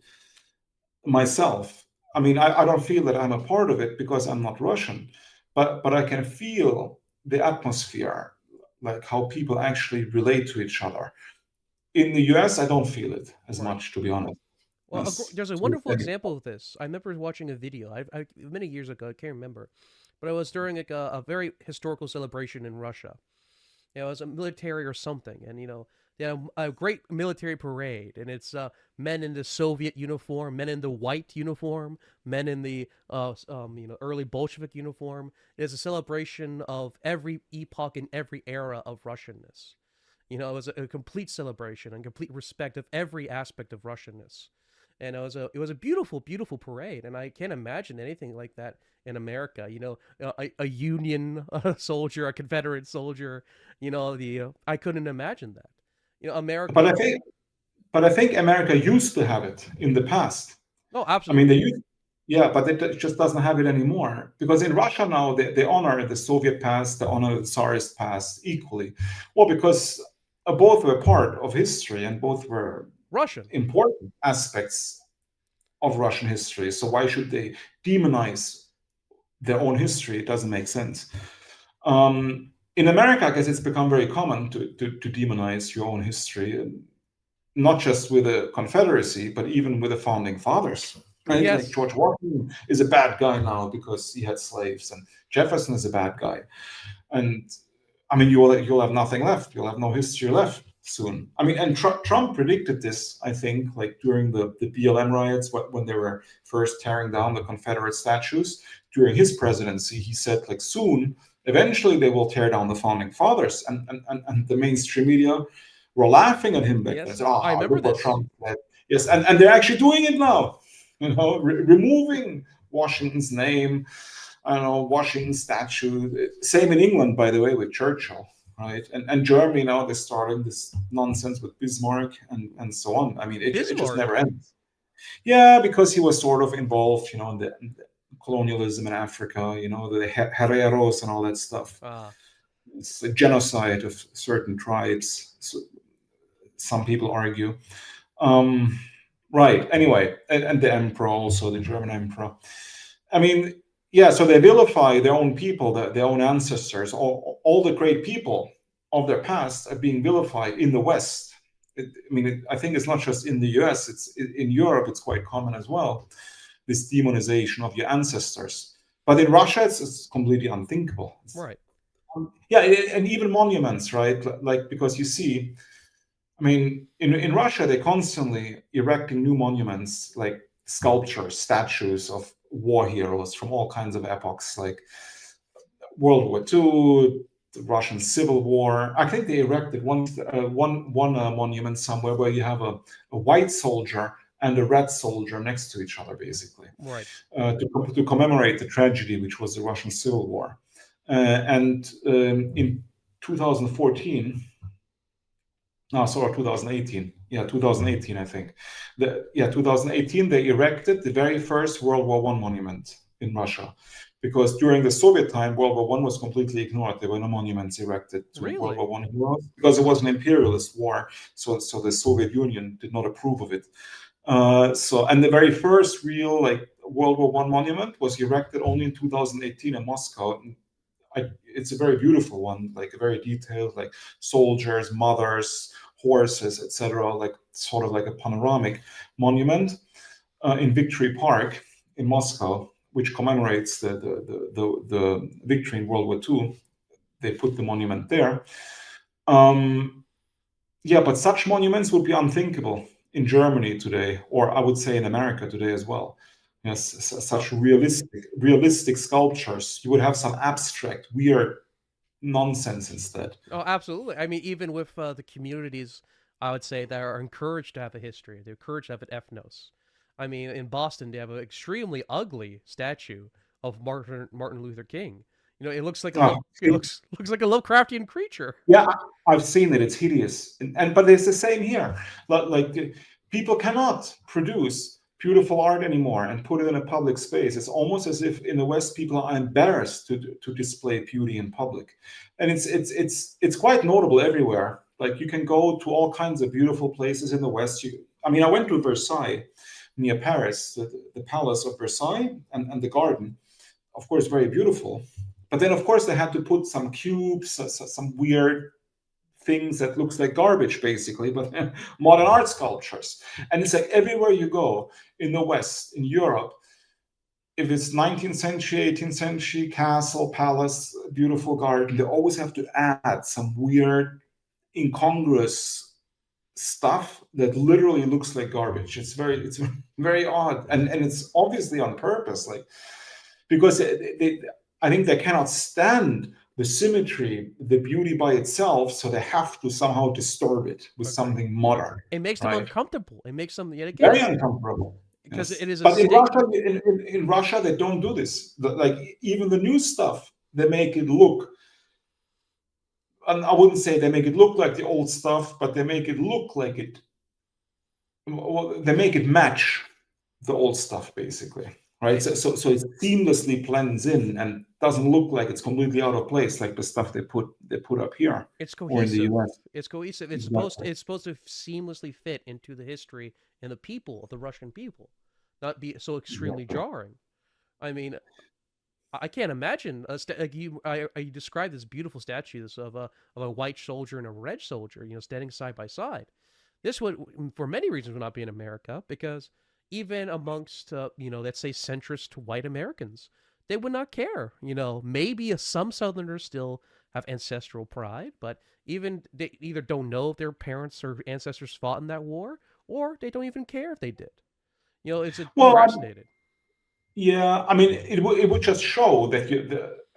S2: myself. I mean, I don't feel that I'm a part of it because I'm not Russian, but I can feel the atmosphere, like how people actually relate to each other. In the US, I don't feel it as
S1: Right.
S2: much, to be honest.
S1: Well,
S2: Yes.
S1: there's a wonderful example of this. I remember watching a video. Many years ago. I can't remember, but it was during like a very historical celebration in Russia. It was a military or something, and they had a great military parade, and it's men in the Soviet uniform, men in the white uniform, men in the early Bolshevik uniform. It is a celebration of every epoch and every era of Russianness. It was a complete celebration and complete respect of every aspect of Russianness. And it was a beautiful, beautiful parade, and I can't imagine anything like that in America. A Union soldier, a Confederate soldier. I couldn't imagine that.
S2: But
S1: America.
S2: I think America used to have it in the past.
S1: Oh,
S2: I mean, they
S1: absolutely.
S2: used, yeah, but it just doesn't have it anymore. Because in Russia now, they honor the Soviet past, they honor the Tsarist past equally. Well, because both were part of history and both were
S1: Russian.
S2: important aspects of Russian history. So why should they demonize their own history? It doesn't make sense. In America, I guess it's become very common to demonize your own history, not just with the Confederacy, but even with the founding fathers. Right? Like
S1: Yes.
S2: George Washington is a bad guy now because he had slaves, and Jefferson is a bad guy. And I mean, you'll have nothing left. You'll have no history left soon. I mean, and Trump predicted this, I think, like during the BLM riots when they were first tearing down the Confederate statues. During his presidency, he said, like, soon, eventually, they will tear down the founding fathers. And the mainstream media were laughing at him back then.
S1: Yes.
S2: Said,
S1: I
S2: "Ah,
S1: remember
S2: look what
S1: this.
S2: Trump said." Yes, and they're actually doing it now. Removing Washington's name. I don't know, Washington statue. Same in England, by the way, with Churchill, right? And Germany now they're starting this nonsense with Bismarck and so on. I mean, it just
S1: Bismarck.
S2: never ends. Yeah, because he was sort of involved, in the colonialism in Africa, the Herreros and all that stuff.
S1: Ah.
S2: It's a genocide of certain tribes. So some people argue. Um, right. Anyway, and the emperor also, the German emperor. I mean, yeah. So they vilify their own people, their own ancestors. All the great people of their past are being vilified in the West. I think it's not just in the U.S. It's in Europe. It's quite common as well. This demonization of your ancestors. But in Russia, it's completely unthinkable.
S1: Right.
S2: Yeah, and even monuments, right? Like, because you see, I mean, in Russia, they're constantly erecting new monuments, like sculptures, statues of war heroes from all kinds of epochs, like World War II, the Russian Civil War. I think they erected one monument somewhere where you have a white soldier and a red soldier next to each other, basically,
S1: Right.
S2: to commemorate the tragedy, which was the Russian Civil War. And in 2014, no, sorry, 2018. Yeah, 2018, I think. 2018, they erected the very first World War One monument in Russia, because during the Soviet time, World War One was completely ignored. There were no monuments erected to World
S1: Really?
S2: War One heroes because it was an imperialist war. So the Soviet Union did not approve of it. And the very first real like World War One monument was erected only in 2018 in Moscow. It's a very beautiful one, like a very detailed, like soldiers, mothers, horses, etc., like sort of like a panoramic monument in Victory Park. in Moscow, which commemorates the victory in World War II. They put the monument there. Yeah, but such monuments would be unthinkable in Germany today, or I would say in America today as well. Yes, such realistic sculptures. You would have some abstract, weird nonsense instead.
S1: Oh, absolutely. I mean, even with the communities, I would say that are encouraged to have a history. They're encouraged to have an ethnos. I mean, in Boston, they have an extremely ugly statue of Martin Luther King. You know, it looks like a
S2: Oh,
S1: looks like a Lovecraftian creature.
S2: yeah, I've seen it. It's hideous, and but it's the same here. Like people cannot produce beautiful art anymore and put it in a public space. It's almost as if in the West people are embarrassed to display beauty in public, and it's quite notable everywhere. Like you can go to all kinds of beautiful places in the West. I mean, I went to Versailles near Paris, the Palace of Versailles, and the garden. Of course, very beautiful. But then, of course, they had to put some cubes, some weird things that looks like garbage, basically, but modern art sculptures. And it's like everywhere you go in the West, in Europe, if it's 19th century, 18th century, castle, palace, beautiful garden, they always have to add some weird, incongruous stuff that literally looks like garbage. It's very odd, and it's obviously on purpose, like because I think they cannot stand the symmetry, the beauty by itself, so they have to somehow disturb it with something modern.
S1: It makes them
S2: Right?
S1: uncomfortable. It makes them yet
S2: Very
S1: again
S2: uncomfortable.
S1: because
S2: Yes.
S1: it is a
S2: But in
S1: stick.
S2: Russia, in Russia, they don't do this. Like even the new stuff, they make it look. And I wouldn't say they make it look like the old stuff, but they make it look like it. Well, they make it match the old stuff, basically. Right, so it seamlessly blends in and doesn't look like it's completely out of place, like the stuff they put up here
S1: It's
S2: or in the
S1: cohesive.
S2: US.
S1: It's cohesive.
S2: Exactly.
S1: It's supposed to seamlessly fit into the history and the people of the Russian people, not be so extremely
S2: Exactly.
S1: jarring. I mean, I can't imagine like you described this beautiful statues of a white soldier and a red soldier, you know, standing side by side. This would, for many reasons, would not be in America because even amongst you know, let's say centrist white Americans, they would not care. You know, maybe some Southerners still have ancestral pride, but even they either don't know if their parents or ancestors fought in that war, or they don't even care if they did. You know, it's
S2: Well,
S1: deracinated.
S2: yeah, I mean, it would just show that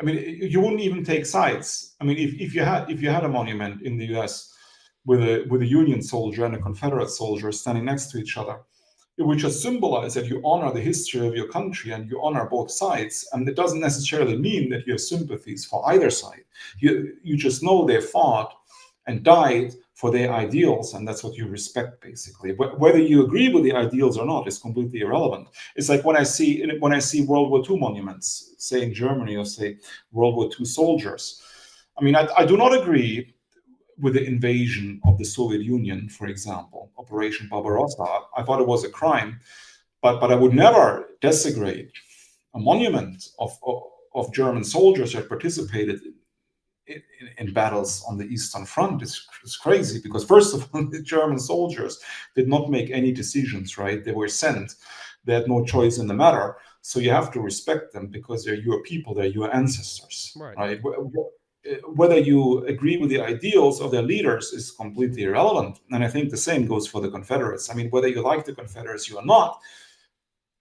S2: I mean, you wouldn't even take sides. I mean, if you had a monument in the U.S. with a Union soldier and a Confederate soldier standing next to each other, it would just symbolize that you honor the history of your country and you honor both sides. And it doesn't necessarily mean that you have sympathies for either side. You just know they fought and died for their ideals, and that's what you respect, basically. Whether you agree with the ideals or not is completely irrelevant. It's like when I see World War II monuments, say in Germany, or say World War II soldiers. I mean, I do not agree with the invasion of the Soviet Union, for example, Operation Barbarossa. I thought it was a crime, but I would never desecrate a monument of German soldiers that participated in battles on the Eastern Front. It's crazy because, first of all, the German soldiers did not make any decisions, right? They were sent. They had no choice in the matter. So you have to respect them because they're your people, they're your ancestors, right? Whether you agree with the ideals of their leaders is completely irrelevant. And I think the same goes for the Confederates. I mean, whether you like the Confederacy or not,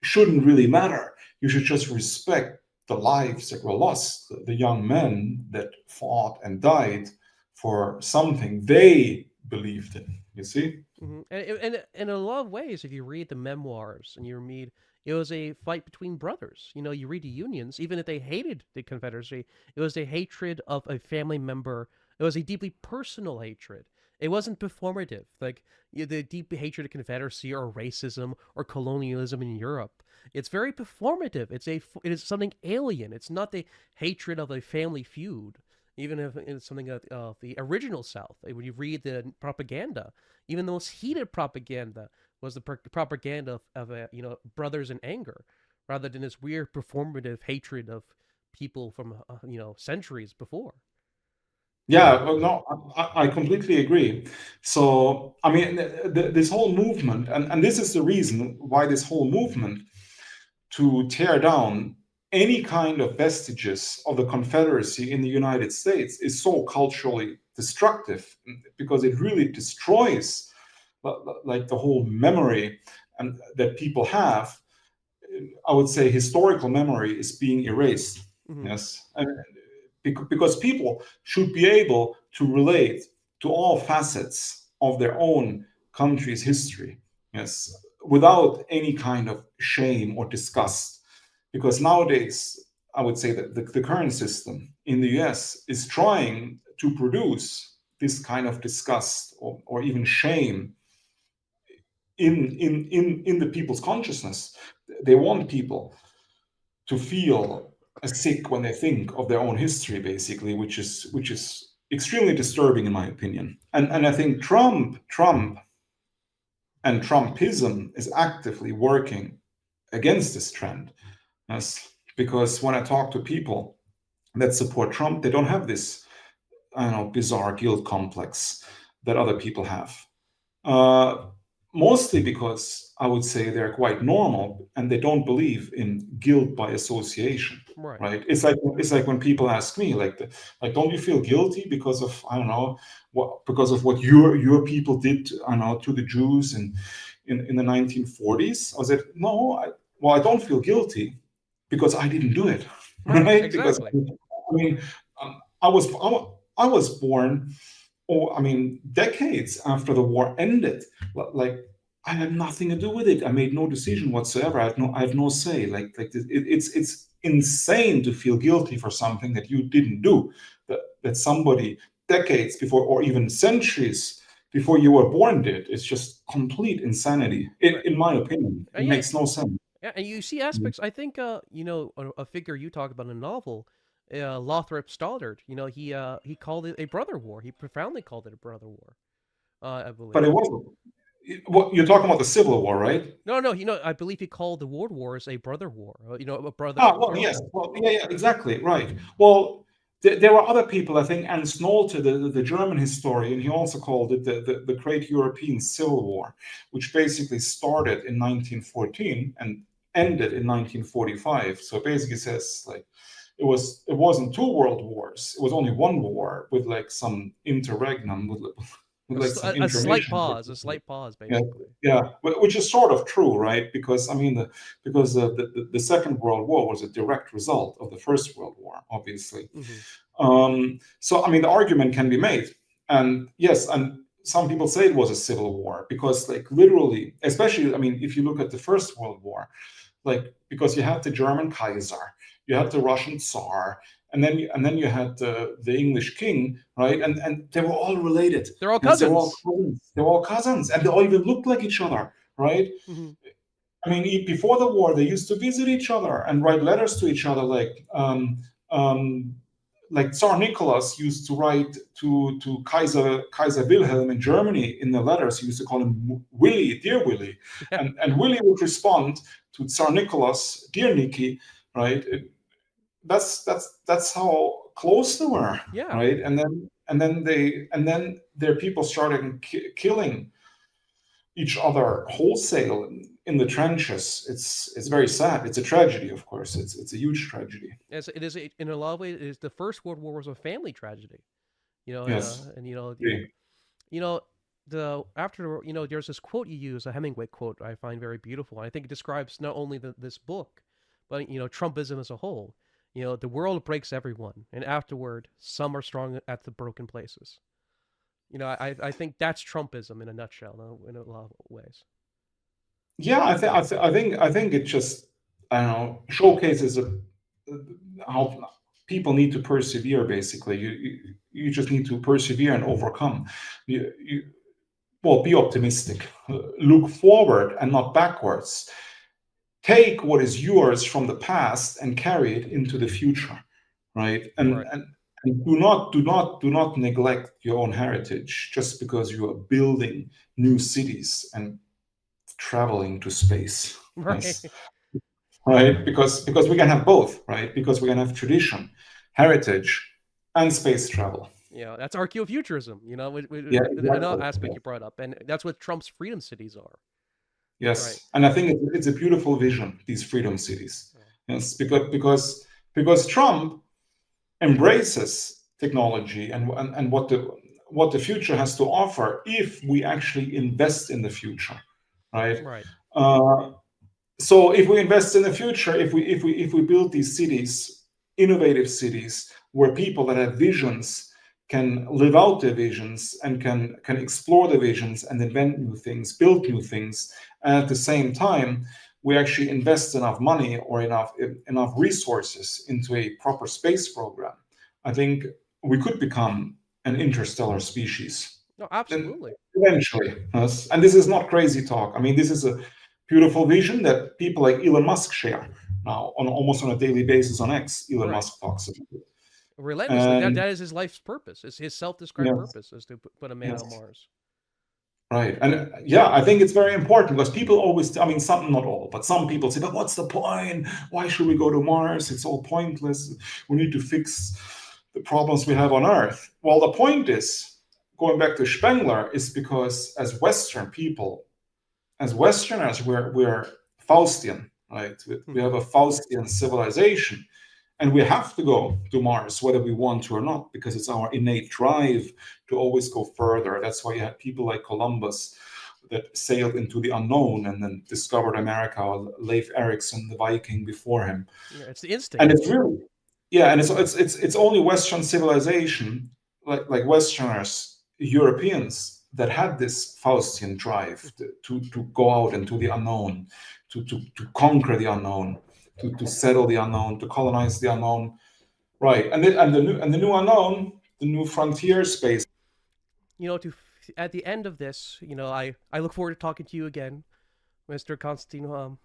S2: shouldn't really matter. You should just respect the lives that were lost, the young men that fought and died for something they believed in, you see?
S1: Mm-hmm. And in a lot of ways, if you read the memoirs and you read, it was a fight between brothers. You know, you read the Unions, even if they hated the Confederacy, it was a hatred of a family member. It was a deeply personal hatred. It wasn't performative, like the deep hatred of Confederacy or racism or colonialism in Europe. It's very performative. It is something alien. It's not the hatred of a family feud, even if it's something of the original South. When you read the propaganda, even the most heated propaganda was the propaganda of you know, brothers in anger, rather than this weird performative hatred of people from you know, centuries before.
S2: Yeah, well, no, I completely agree. So, I mean, this whole movement, and this is the reason why this whole movement to tear down any kind of vestiges of the Confederacy in the United States is so culturally destructive, because it really destroys like the whole memory and that people have. I would say historical memory is being erased.
S1: Mm-hmm.
S2: Yes, because people should be able to relate to all facets of their own country's history. Yes, without any kind of shame or disgust. Because nowadays, I would say that the current system in the US is trying to produce this kind of disgust or even shame in the people's consciousness. They want people to feel sick when they think of their own history, basically, which is extremely disturbing in my opinion. And I think Trump and Trumpism is actively working against this trend. Yes, because when I talk to people that support Trump, they don't have this, I don't know, bizarre guilt complex that other people have. Mostly because I would say they're quite normal and they don't believe in guilt by association. Right? It's like when people ask me, like, don't you feel guilty because of, I don't know, because of what your people did, I don't know, to the Jews in the 1940s? I said, no, I don't feel guilty because I didn't do it. Right?
S1: Exactly.
S2: Because I mean, I was born, decades after the war ended. Like, I had nothing to do with it. I made no decision whatsoever. I have no say. It's insane to feel guilty for something that you didn't do, that somebody decades before or even centuries before you were born did. It's just complete insanity, in my opinion. It makes no sense.
S1: Yeah, and you see aspects. I think a figure you talk about in the novel, Lothrop Stoddard. He called it a brother war. He profoundly called it a brother war. I believe.
S2: But it wasn't. What you're talking about, the Civil War, right?
S1: No, I believe he called the World Wars a brother war. A brother.
S2: Well, yes. Well, yeah, exactly, right. Well, there were other people, I think. Ernst Nolte, the German historian, he also called it the Great European Civil War, which basically started in 1914 and ended in 1945. So it basically says, like, it wasn't two world wars. It was only one war with like some interregnum, with like some
S1: a slight
S2: intermission.
S1: pause, basically.
S2: Yeah, which is sort of true, right? Because I mean, the Second World War was a direct result of the First World War, obviously. So I mean, the argument can be made, and yes, and some people say it was a civil war because, like, literally, especially, I mean, if you look at the First World War, like, because you had the German Kaiser, you had the Russian Tsar, and then you had the English king, right? And they were all related.
S1: They're all cousins.
S2: They were all cousins, and they all even looked like each other, right? I mean, before the war, they used to visit each other and write letters to each other, like Tsar Nicholas used to write to Kaiser Wilhelm in Germany. In the letters, he used to call him Willie, dear Willie, and Willie would respond to Tsar Nicholas, dear Nicky, right? That's how close they were, right? And then their people started killing each other wholesale in the trenches. It's very sad. It's a tragedy, of course. It's a huge tragedy.
S1: Yes, it is. In a lot of ways, it is. The First World War was a family tragedy.
S2: Yes.
S1: There's this quote you use, a Hemingway quote, I find very beautiful. I think it describes not only this book, but Trumpism as a whole. The world breaks everyone, and afterward, some are strong at the broken places. I think that's Trumpism in a nutshell, in a lot of ways.
S2: Yeah, I think it just, I don't know, showcases how people need to persevere. Basically, you just need to persevere and overcome. Well, be optimistic, look forward and not backwards. Take what is yours from the past and carry it into the future, right? And do not neglect your own heritage just because you are building new cities and traveling to space.
S1: Right.
S2: Yes. Right? Because we can have both, right? Because we can have tradition, heritage, and space travel.
S1: Yeah, that's archaeofuturism,
S2: Exactly.
S1: another aspect you brought up. And that's what Trump's freedom cities are. Right.
S2: Yes, and I think it's a beautiful vision. These freedom cities. Yes, because Trump embraces technology and what the future has to offer if we actually invest in the future, right?
S1: Right.
S2: Uh, so if we invest in the future, if we build these cities, innovative cities, where people that have visions can live out their visions and can explore the visions and invent new things, build new things, and at the same time we actually invest enough money or enough resources into a proper space program, I think we could become an interstellar species.
S1: No,
S2: And
S1: absolutely.
S2: eventually, yes. And this is not crazy talk. I mean, this is a beautiful vision that people like Elon Musk share now on almost on a daily basis on X. Elon
S1: Right.
S2: Musk talks about it.
S1: Relentlessly. That
S2: And
S1: that is his life's purpose. It's his self-described
S2: yes,
S1: purpose is to put a man on
S2: yes,
S1: Mars.
S2: right. And yeah, I think it's very important because people always, I mean, some, not all, but some people say, but what's the point? Why should we go to Mars? It's all pointless. We need to fix the problems we have on Earth. Well, the point is, going back to Spengler, is because as Western people, as Westerners, we're Faustian, right? We have a Faustian civilization, and we have to go to Mars, whether we want to or not, because it's our innate drive to always go further. That's why you had people like Columbus that sailed into the unknown and then discovered America, or Leif Erikson, the Viking before him.
S1: Yeah, it's the instinct.
S2: And it's really, yeah, and it's only Western civilization, like Westerners, Europeans, that had this Faustian drive to go out into the unknown, to conquer the unknown, to settle the unknown, to colonize the unknown, right? And the new unknown, the new frontier space.
S1: At the end of this, I look forward to talking to you again, Mr. Constantin.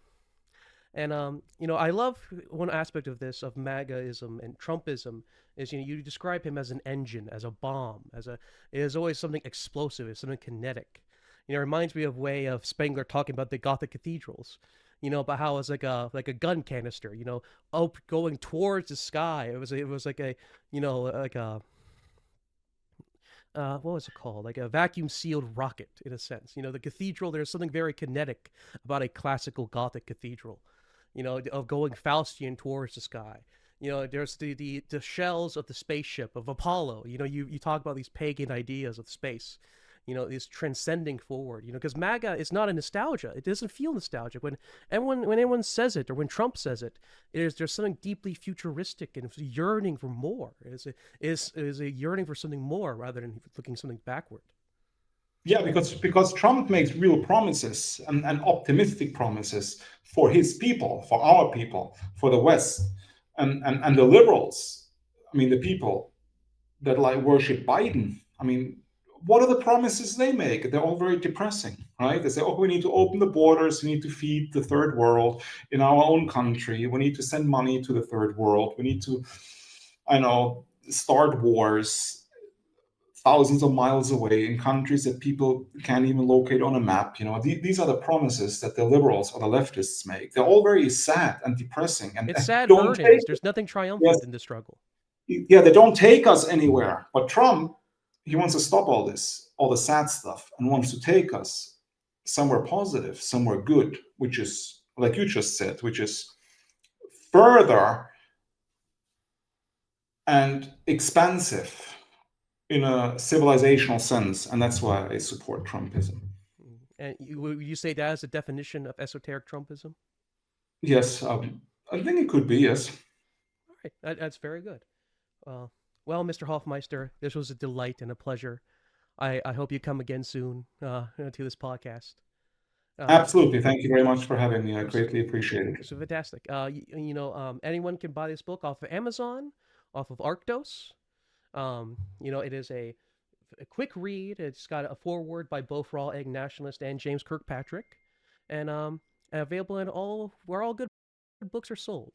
S1: I love one aspect of this, of MAGAism and Trumpism, is you describe him as an engine, as a bomb, it is always something explosive, it's something kinetic. It reminds me of way of Spengler talking about the Gothic cathedrals. About how it's like a gun canister. Going towards the sky. It was like a like a what was it called? Like a vacuum sealed rocket, in a sense. The cathedral. There's something very kinetic about a classical Gothic cathedral. Of going Faustian towards the sky. There's the shells of the spaceship of Apollo. You talk about these pagan ideas of space. Is transcending forward. Because MAGA is not a nostalgia. It doesn't feel nostalgic when anyone says it, or when Trump says it. There's something deeply futuristic and yearning for more. It is a yearning for something more rather than looking something backward.
S2: Yeah, because Trump makes real promises and optimistic promises for his people, for our people, for the West, and the liberals. I mean, the people that like worship Biden. I mean, what are the promises they make? They're all very depressing, right? They say, oh, we need to open the borders, we need to feed the third world in our own country, we need to send money to the third world, we need to, I know, start wars thousands of miles away in countries that people can't even locate on a map. These are the promises that the liberals or the leftists make. They're all very sad and depressing, and
S1: It's sad
S2: don't take,
S1: burdens. There's nothing
S2: yes,
S1: triumphant in the struggle.
S2: yeah, they don't take us anywhere. But Trump, he wants to stop all this, all the sad stuff, and wants to take us somewhere positive, somewhere good, which is, like you just said, which is further and expansive in a civilizational sense. And that's why I support Trumpism.
S1: And would you say that is the definition of esoteric Trumpism?
S2: Yes, I think it could be, yes.
S1: All right, that's very good. Well, Mr. Hoffmeister, this was a delight and a pleasure. I hope you come again soon to this podcast.
S2: Absolutely. Thank you very much for having me. I greatly appreciate it.
S1: It's fantastic. Anyone can buy this book off of Amazon, off of Arctos. It is a quick read. It's got a foreword by both Raw Egg Nationalist and James Kirkpatrick, and available in where all good books are sold.